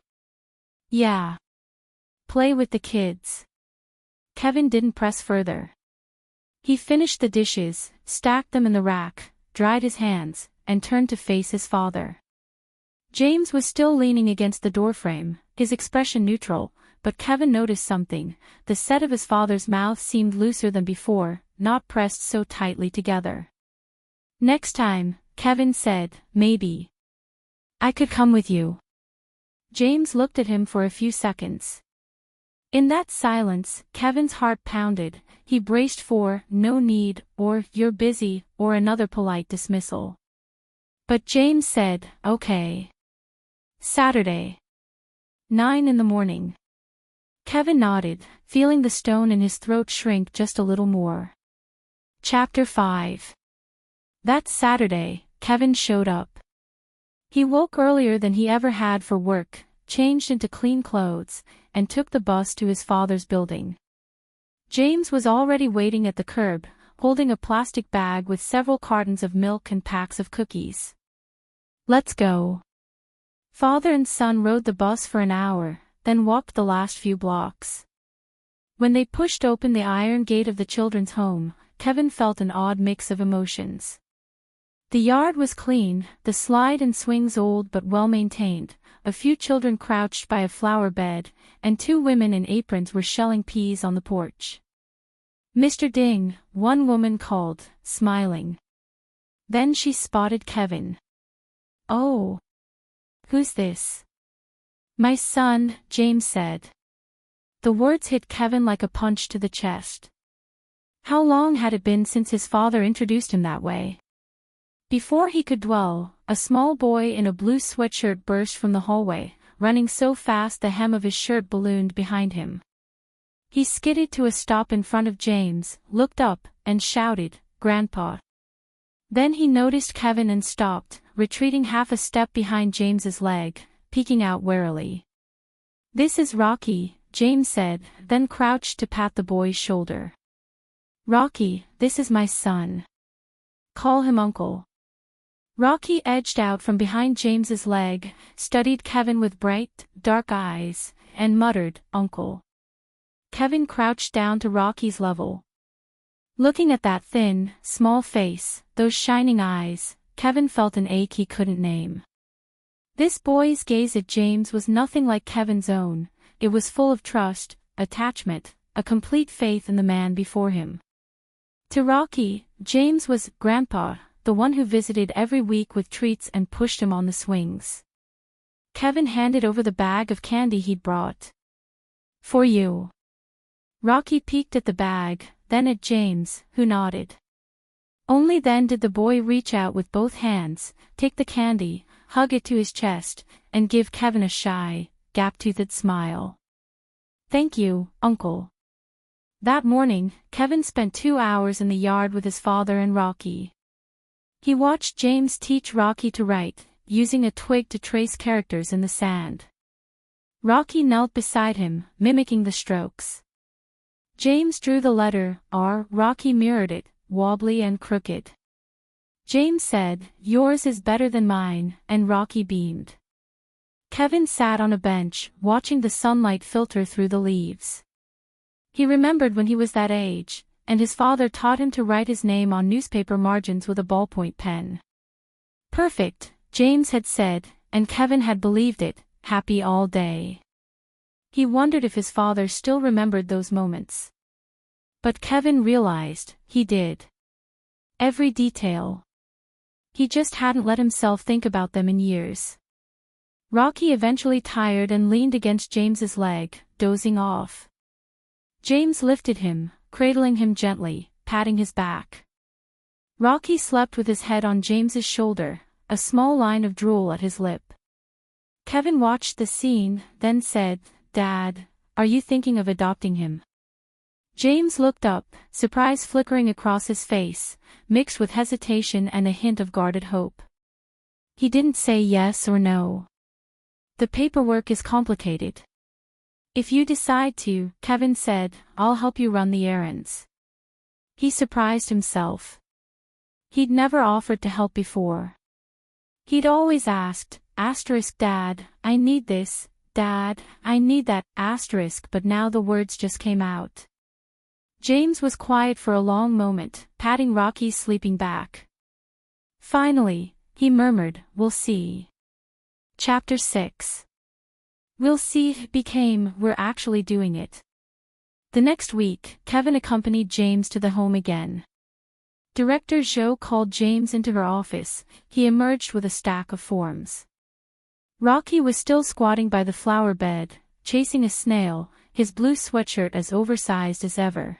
"Yeah. Play with the kids." Kevin didn't press further. He finished the dishes, stacked them in the rack, dried his hands, and turned to face his father. James was still leaning against the doorframe, his expression neutral, but Kevin noticed something. The set of his father's mouth seemed looser than before, not pressed so tightly together. "Next time," Kevin said, "maybe I could come with you." James looked at him for a few seconds. In that silence, Kevin's heart pounded. He braced for "no need," or "you're busy," or another polite dismissal. But James said, "Okay. Saturday. 9 in the morning." Kevin nodded, feeling the stone in his throat shrink just a little more. Chapter 5. That Saturday, Kevin showed up. He woke earlier than he ever had for work, changed into clean clothes, and took the bus to his father's building. James was already waiting at the curb, holding a plastic bag with several cartons of milk and packs of cookies. "Let's go." Father and son rode the bus for an hour, then walked the last few blocks. When they pushed open the iron gate of the children's home, Kevin felt an odd mix of emotions. The yard was clean, the slide and swings old but well-maintained, a few children crouched by a flower bed, and 2 women in aprons were shelling peas on the porch. "Mr. Ding," one woman called, smiling. Then she spotted Kevin. "Oh. Who's this?" "My son," James said. The words hit Kevin like a punch to the chest. How long had it been since his father introduced him that way? Before he could dwell, a small boy in a blue sweatshirt burst from the hallway, running so fast the hem of his shirt ballooned behind him. He skidded to a stop in front of James, looked up, and shouted, "Grandpa." Then he noticed Kevin and stopped, retreating half a step behind James's leg, peeking out warily. "This is Rocky," James said, then crouched to pat the boy's shoulder. "Rocky, this is my son. Call him Uncle." Rocky edged out from behind James's leg, studied Kevin with bright, dark eyes, and muttered, "Uncle." Kevin crouched down to Rocky's level. Looking at that thin, small face, those shining eyes, Kevin felt an ache he couldn't name. This boy's gaze at James was nothing like Kevin's own. It was full of trust, attachment, a complete faith in the man before him. To Rocky, James was Grandpa, the one who visited every week with treats and pushed him on the swings. Kevin handed over the bag of candy he'd brought. "For you." Rocky peeked at the bag, then at James, who nodded. Only then did the boy reach out with both hands, take the candy, hug it to his chest, and give Kevin a shy, gap-toothed smile. "Thank you, Uncle." That morning, Kevin spent 2 hours in the yard with his father and Rocky. He watched James teach Rocky to write, using a twig to trace characters in the sand. Rocky knelt beside him, mimicking the strokes. James drew the letter R. Rocky mirrored it, wobbly and crooked. James said, "Yours is better than mine," and Rocky beamed. Kevin sat on a bench, watching the sunlight filter through the leaves. He remembered when he was that age, and his father taught him to write his name on newspaper margins with a ballpoint pen. "Perfect," James had said, and Kevin had believed it, happy all day. He wondered if his father still remembered those moments. But Kevin realized, he did. Every detail. He just hadn't let himself think about them in years. Rocky eventually tired and leaned against James's leg, dozing off. James lifted him, cradling him gently, patting his back. Rocky slept with his head on James's shoulder, a small line of drool at his lip. Kevin watched the scene, then said, "Dad, are you thinking of adopting him?" James looked up, surprise flickering across his face, mixed with hesitation and a hint of guarded hope. He didn't say yes or no. "The paperwork is complicated." If you decide to, Kevin said, I'll help you run the errands. He surprised himself. He'd never offered to help before. He'd always asked, Dad, I need this, Dad, I need that, but now the words just came out. James was quiet for a long moment, patting Rocky's sleeping back. Finally, he murmured, we'll see. Chapter 6. We'll see became, we're actually doing it. The next week, Kevin accompanied James to the home again. Director Zhou called James into her office. He emerged with a stack of forms. Rocky was still squatting by the flower bed, chasing a snail, his blue sweatshirt as oversized as ever.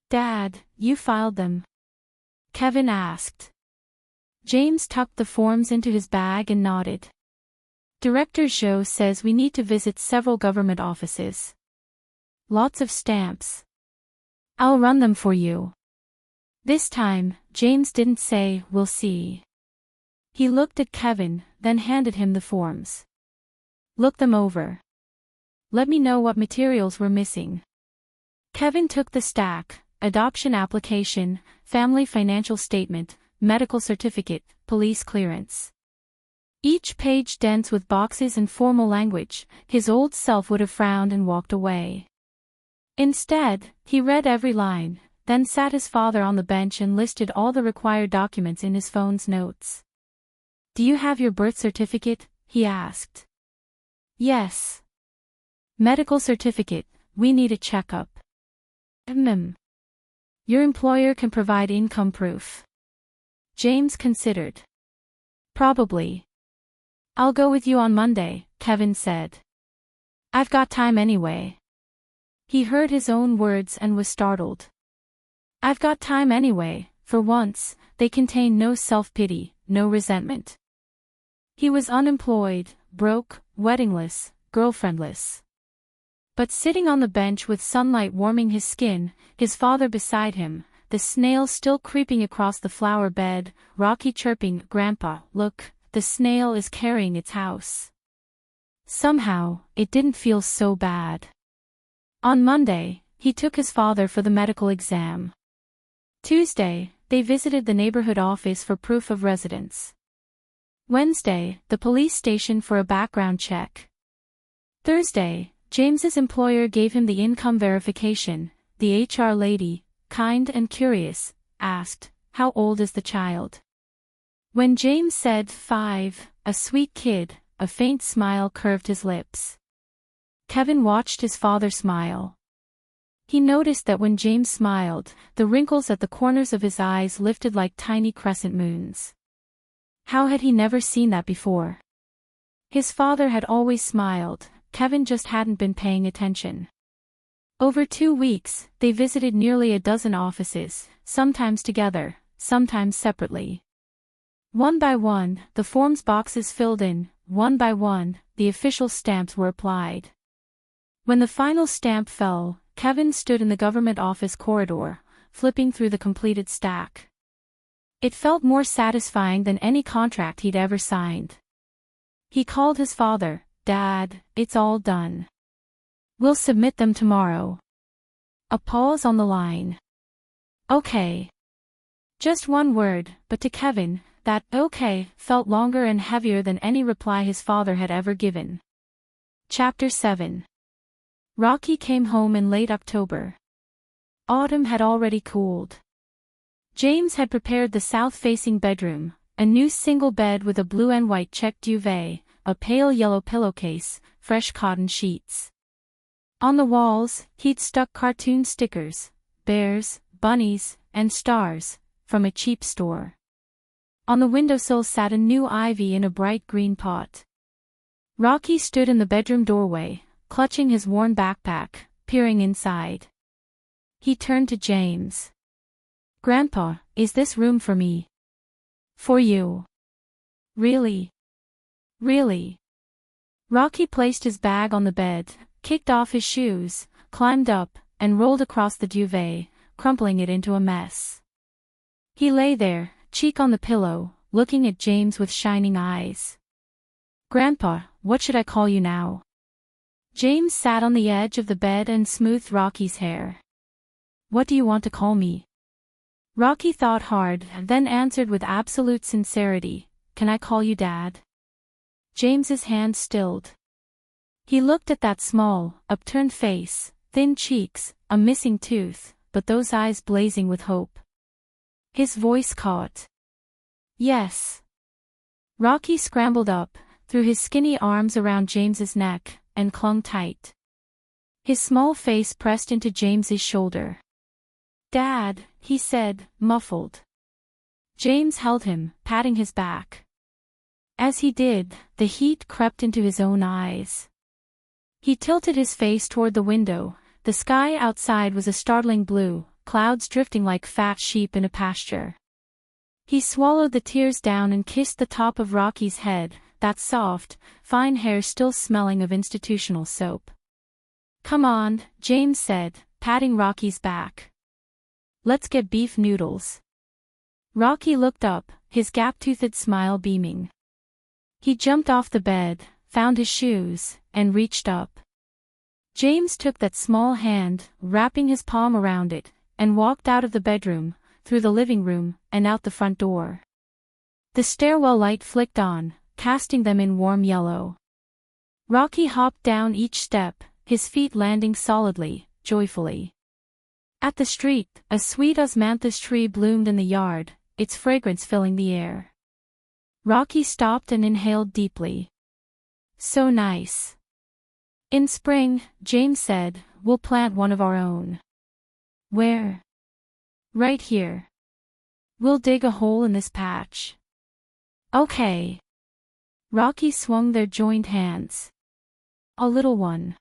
Dad, you filed them? Kevin asked. James tucked the forms into his bag and nodded. Director Zhou says we need to visit several government offices. Lots of stamps. I'll run them for you. This time, James didn't say, we'll see. He looked at Kevin, then handed him the forms. Look them over. Let me know what materials were missing. Kevin took the stack: adoption application, family financial statement, medical certificate, police clearance. Each page dense with boxes and formal language. His old self would have frowned and walked away. Instead, he read every line, then sat his father on the bench and listed all the required documents in his phone's notes. Do you have your birth certificate? He asked. Yes. Medical certificate, we need a checkup. Your employer can provide income proof. James considered. Probably. I'll go with you on Monday, Kevin said. I've got time anyway. He heard his own words and was startled. I've got time anyway. For once, they contained no self-pity, no resentment. He was unemployed, broke, weddingless, girlfriendless. But sitting on the bench with sunlight warming his skin, his father beside him, the snail still creeping across the flower bed, Rocky chirping, Grandpa, look, the snail is carrying its house. Somehow, it didn't feel so bad. On Monday, he took his father for the medical exam. Tuesday, they visited the neighborhood office for proof of residence. Wednesday, the police station for a background check. Thursday, James's employer gave him the income verification. The HR lady, kind and curious, asked, how old is the child? When James said 5, a sweet kid, a faint smile curved his lips. Kevin watched his father smile. He noticed that when James smiled, the wrinkles at the corners of his eyes lifted like tiny crescent moons. How had he never seen that before? His father had always smiled, Kevin just hadn't been paying attention. Over 2 weeks, they visited nearly a dozen offices, sometimes together, sometimes separately. One by one, the forms boxes filled in, one by one, the official stamps were applied. When the final stamp fell, Kevin stood in the government office corridor, flipping through the completed stack. It felt more satisfying than any contract he'd ever signed. He called his father. Dad, it's all done. We'll submit them tomorrow. A pause on the line. Okay. Just one word, but to Kevin, that okay felt longer and heavier than any reply his father had ever given. Chapter 7. Rocky came home in late October. Autumn had already cooled. James had prepared the south-facing bedroom, a new single bed with a blue and white check duvet, a pale yellow pillowcase, fresh cotton sheets. On the walls, he'd stuck cartoon stickers, bears, bunnies, and stars, from a cheap store. On the windowsill sat a new ivy in a bright green pot. Rocky stood in the bedroom doorway, clutching his worn backpack, peering inside. He turned to James. Grandpa, is this room for me? For you. Really? Really? Rocky placed his bag on the bed, kicked off his shoes, climbed up, and rolled across the duvet, crumpling it into a mess. He lay there, cheek on the pillow, looking at James with shining eyes. Grandpa, what should I call you now? James sat on the edge of the bed and smoothed Rocky's hair. "What do you want to call me?" Rocky thought hard, then answered with absolute sincerity, "Can I call you Dad?" James's hand stilled. He looked at that small, upturned face, thin cheeks, a missing tooth, but those eyes blazing with hope. His voice caught. "Yes." Rocky scrambled up, threw his skinny arms around James's neck, and clung tight. His small face pressed into James's shoulder. "Dad," he said, muffled. James held him, patting his back. As he did, the heat crept into his own eyes. He tilted his face toward the window. The sky outside was a startling blue, clouds drifting like fat sheep in a pasture. He swallowed the tears down and kissed the top of Rocky's head, that soft, fine hair still smelling of institutional soap. "Come on," James said, patting Rocky's back. "Let's get beef noodles." Rocky looked up, his gap-toothed smile beaming. He jumped off the bed, found his shoes, and reached up. James took that small hand, wrapping his palm around it, and walked out of the bedroom, through the living room, and out the front door. The stairwell light flicked on, casting them in warm yellow. Rocky hopped down each step, his feet landing solidly, joyfully. At the street, a sweet osmanthus tree bloomed in the yard, its fragrance filling the air. Rocky stopped and inhaled deeply. "So nice." "In spring," James said, "we'll plant one of our own." "Where?" "Right here. We'll dig a hole in this patch." "Okay." Rocky swung their joined hands. "A little one.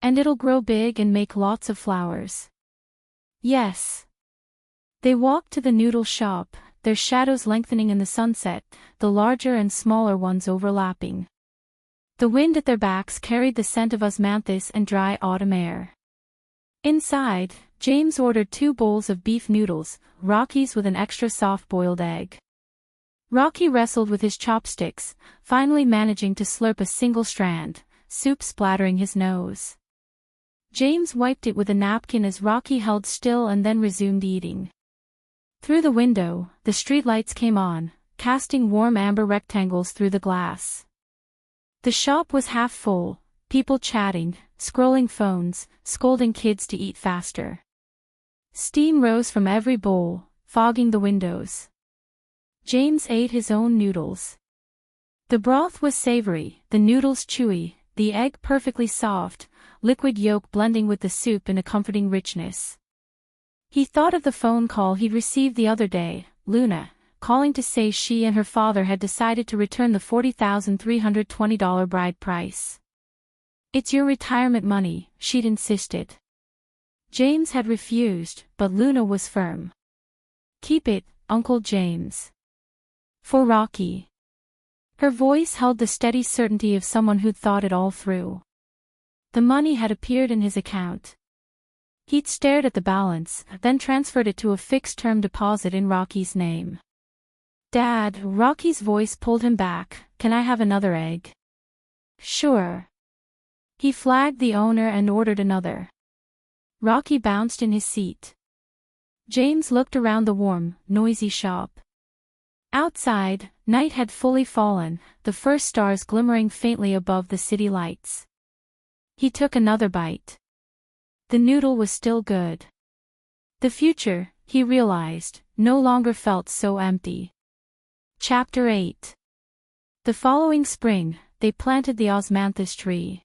And it'll grow big and make lots of flowers." "Yes." They walked to the noodle shop, their shadows lengthening in the sunset, the larger and smaller ones overlapping. The wind at their backs carried the scent of osmanthus and dry autumn air. Inside, James ordered 2 bowls of beef noodles, Rocky's with an extra soft-boiled egg. Rocky wrestled with his chopsticks, finally managing to slurp a single strand, soup splattering his nose. James wiped it with a napkin as Rocky held still and then resumed eating. Through the window, the streetlights came on, casting warm amber rectangles through the glass. The shop was half full, people chatting, scrolling phones, scolding kids to eat faster. Steam rose from every bowl, fogging the windows. James ate his own noodles. The broth was savory, the noodles chewy, the egg perfectly soft, liquid yolk blending with the soup in a comforting richness. He thought of the phone call he'd received the other day, Luna, calling to say she and her father had decided to return the $40,320 bride price. "It's your retirement money," she'd insisted. James had refused, but Luna was firm. "Keep it, Uncle James." "For Rocky." Her voice held the steady certainty of someone who'd thought it all through. The money had appeared in his account. He'd stared at the balance, then transferred it to a fixed-term deposit in Rocky's name. "Dad," Rocky's voice pulled him back, "can I have another egg?" "Sure." He flagged the owner and ordered another. Rocky bounced in his seat. James looked around the warm, noisy shop. Outside, night had fully fallen, the first stars glimmering faintly above the city lights. He took another bite. The noodle was still good. The future, he realized, no longer felt so empty. Chapter 8. The following spring, they planted the osmanthus tree.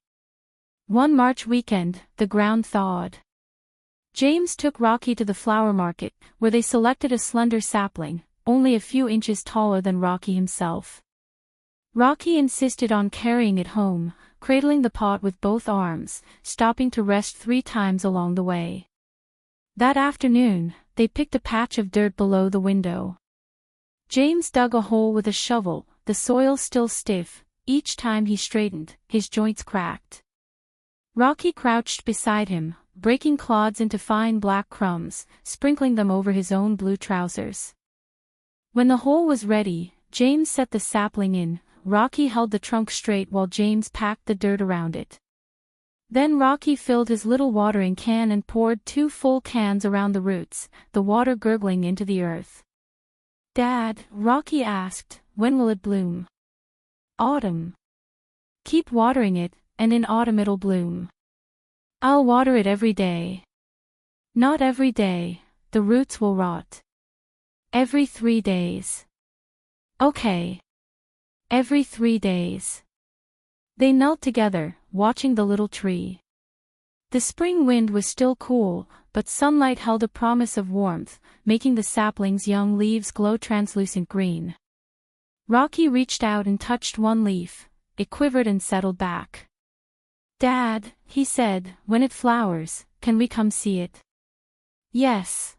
One March weekend, the ground thawed. James took Rocky to the flower market, where they selected a slender sapling, only a few inches taller than Rocky himself. Rocky insisted on carrying it home, cradling the pot with both arms, stopping to rest 3 times along the way. That afternoon, they picked a patch of dirt below the window. James dug a hole with a shovel, the soil still stiff. Each time he straightened, his joints cracked. Rocky crouched beside him, breaking clods into fine black crumbs, sprinkling them over his own blue trousers. When the hole was ready, James set the sapling in. Rocky held the trunk straight while James packed the dirt around it. Then Rocky filled his little watering can and poured 2 full cans around the roots, the water gurgling into the earth. "Dad," Rocky asked, "when will it bloom?" "Autumn. Keep watering it, and in autumn it'll bloom." "I'll water it every day." "Not every day, the roots will rot." "Every 3 days." "Okay. Every 3 days." They knelt together, watching the little tree. The spring wind was still cool, but sunlight held a promise of warmth, making the sapling's young leaves glow translucent green. Rocky reached out and touched one leaf. It quivered and settled back. "Dad," he said, "when it flowers, can we come see it?" "Yes.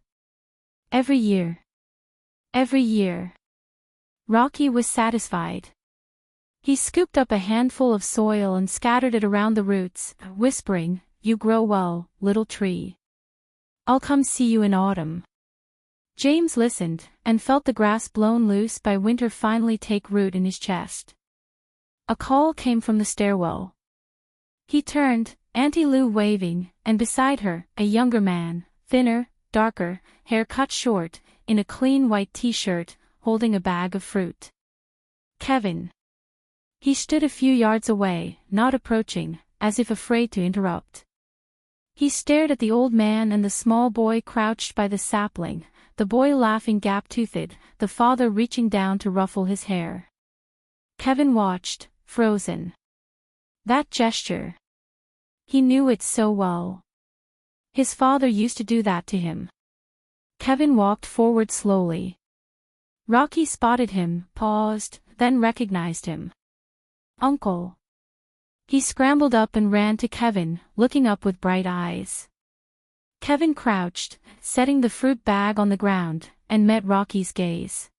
Every year." "Every year." Rocky was satisfied. He scooped up a handful of soil and scattered it around the roots, whispering, "You grow well, little tree. I'll come see you in autumn." James listened, and felt the grass blown loose by winter finally take root in his chest. A call came from the stairwell. He turned, Auntie Lou waving, and beside her, a younger man, thinner, darker, hair cut short, in a clean white t-shirt, holding a bag of fruit. "Kevin." He stood a few yards away, not approaching, as if afraid to interrupt. He stared at the old man and the small boy crouched by the sapling, the boy laughing gap-toothed, the father reaching down to ruffle his hair. Kevin watched, frozen. That gesture. He knew it so well. His father used to do that to him. Kevin walked forward slowly. Rocky spotted him, paused, then recognized him. "Uncle." He scrambled up and ran to Kevin, looking up with bright eyes. Kevin crouched, setting the fruit bag on the ground, and met Rocky's gaze.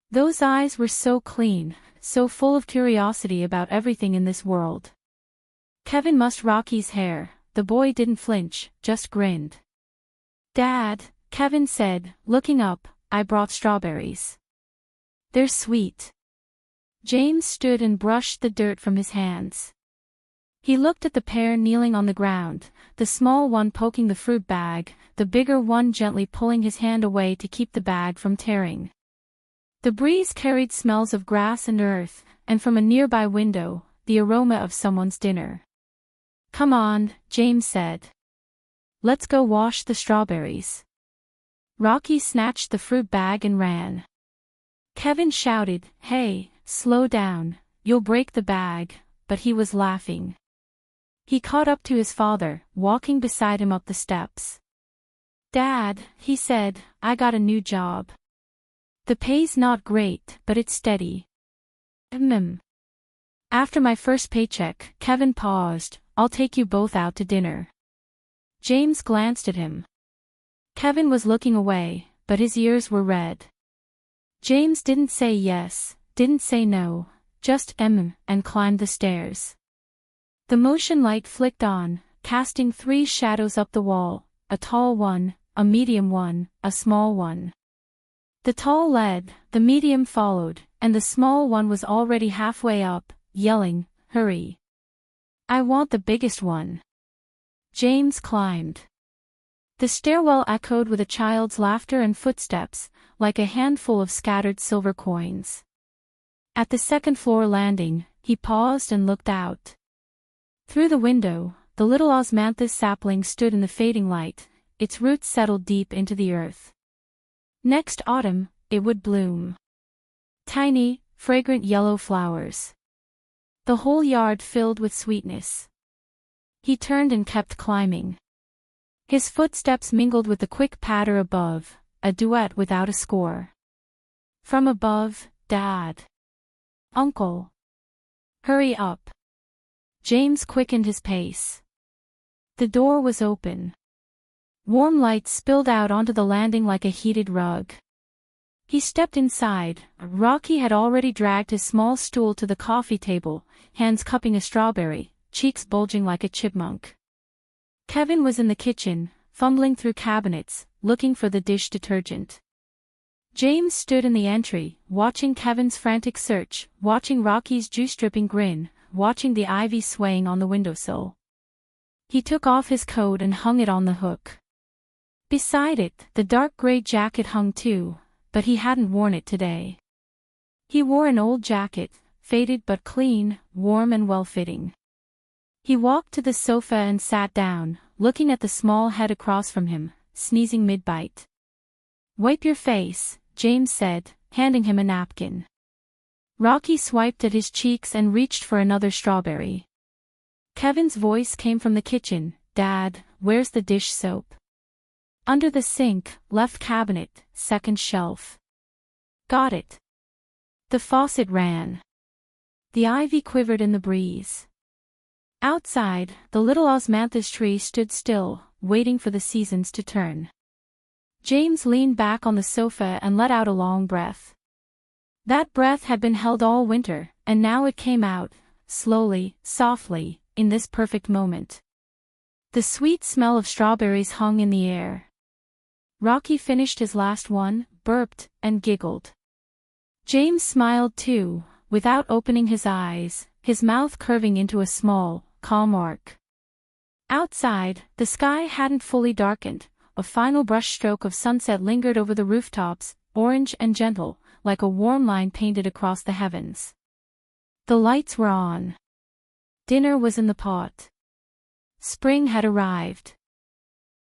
Those eyes were so clean, so full of curiosity about everything in this world. Kevin mussed Rocky's hair. The boy didn't flinch, just grinned. "Dad," Kevin said, looking up, "I brought strawberries. They're sweet." James stood and brushed the dirt from his hands. He looked at the pair kneeling on the ground, the small one poking the fruit bag, the bigger one gently pulling his hand away to keep the bag from tearing. The breeze carried smells of grass and earth, and from a nearby window, the aroma of someone's dinner. "Come on," James said. "Let's go wash the strawberries." Rocky snatched the fruit bag and ran. Kevin shouted, "Hey, slow down, you'll break the bag," but he was laughing. He caught up to his father, walking beside him up the steps. "Dad," he said, "I got a new job. The pay's not great, but it's steady." After my first paycheck," Kevin paused, "I'll take you both out to dinner." James glanced at him. Kevin was looking away, but his ears were red. James didn't say yes, didn't say no, just and climbed the stairs. The motion light flicked on, casting 3 shadows up the wall, a tall one, a medium one, a small one. The tall led, the medium followed, and the small one was already halfway up, yelling, "Hurry. I want the biggest one." James climbed. The stairwell echoed with a child's laughter and footsteps, like a handful of scattered silver coins. At the second-floor landing, he paused and looked out. Through the window, the little osmanthus sapling stood in the fading light, its roots settled deep into the earth. Next autumn, it would bloom. Tiny, fragrant yellow flowers. The whole yard filled with sweetness. He turned and kept climbing. His footsteps mingled with the quick patter above, a duet without a score. From above, "Dad. Uncle. Hurry up." James quickened his pace. The door was open. Warm light spilled out onto the landing like a heated rug. He stepped inside. Rocky had already dragged his small stool to the coffee table, hands cupping a strawberry, cheeks bulging like a chipmunk. Kevin was in the kitchen, fumbling through cabinets, looking for the dish detergent. James stood in the entry, watching Kevin's frantic search, watching Rocky's juice-dripping grin, watching the ivy swaying on the windowsill. He took off his coat and hung it on the hook. Beside it, the dark gray jacket hung too, but he hadn't worn it today. He wore an old jacket, faded but clean, warm and well-fitting. He walked to the sofa and sat down, looking at the small head across from him, sneezing mid-bite. "Wipe your face," James said, handing him a napkin. Rocky swiped at his cheeks and reached for another strawberry. Kevin's voice came from the kitchen, "Dad, where's the dish soap?" "Under the sink, left cabinet, second shelf." "Got it." The faucet ran. The ivy quivered in the breeze. Outside, the little osmanthus tree stood still, waiting for the seasons to turn. James leaned back on the sofa and let out a long breath. That breath had been held all winter, and now it came out, slowly, softly, in this perfect moment. The sweet smell of strawberries hung in the air. Rocky finished his last one, burped, and giggled. James smiled too, without opening his eyes, his mouth curving into a small, calm arc. Outside, the sky hadn't fully darkened, a final brushstroke of sunset lingered over the rooftops, orange and gentle, like a warm line painted across the heavens. The lights were on. Dinner was in the pot. Spring had arrived.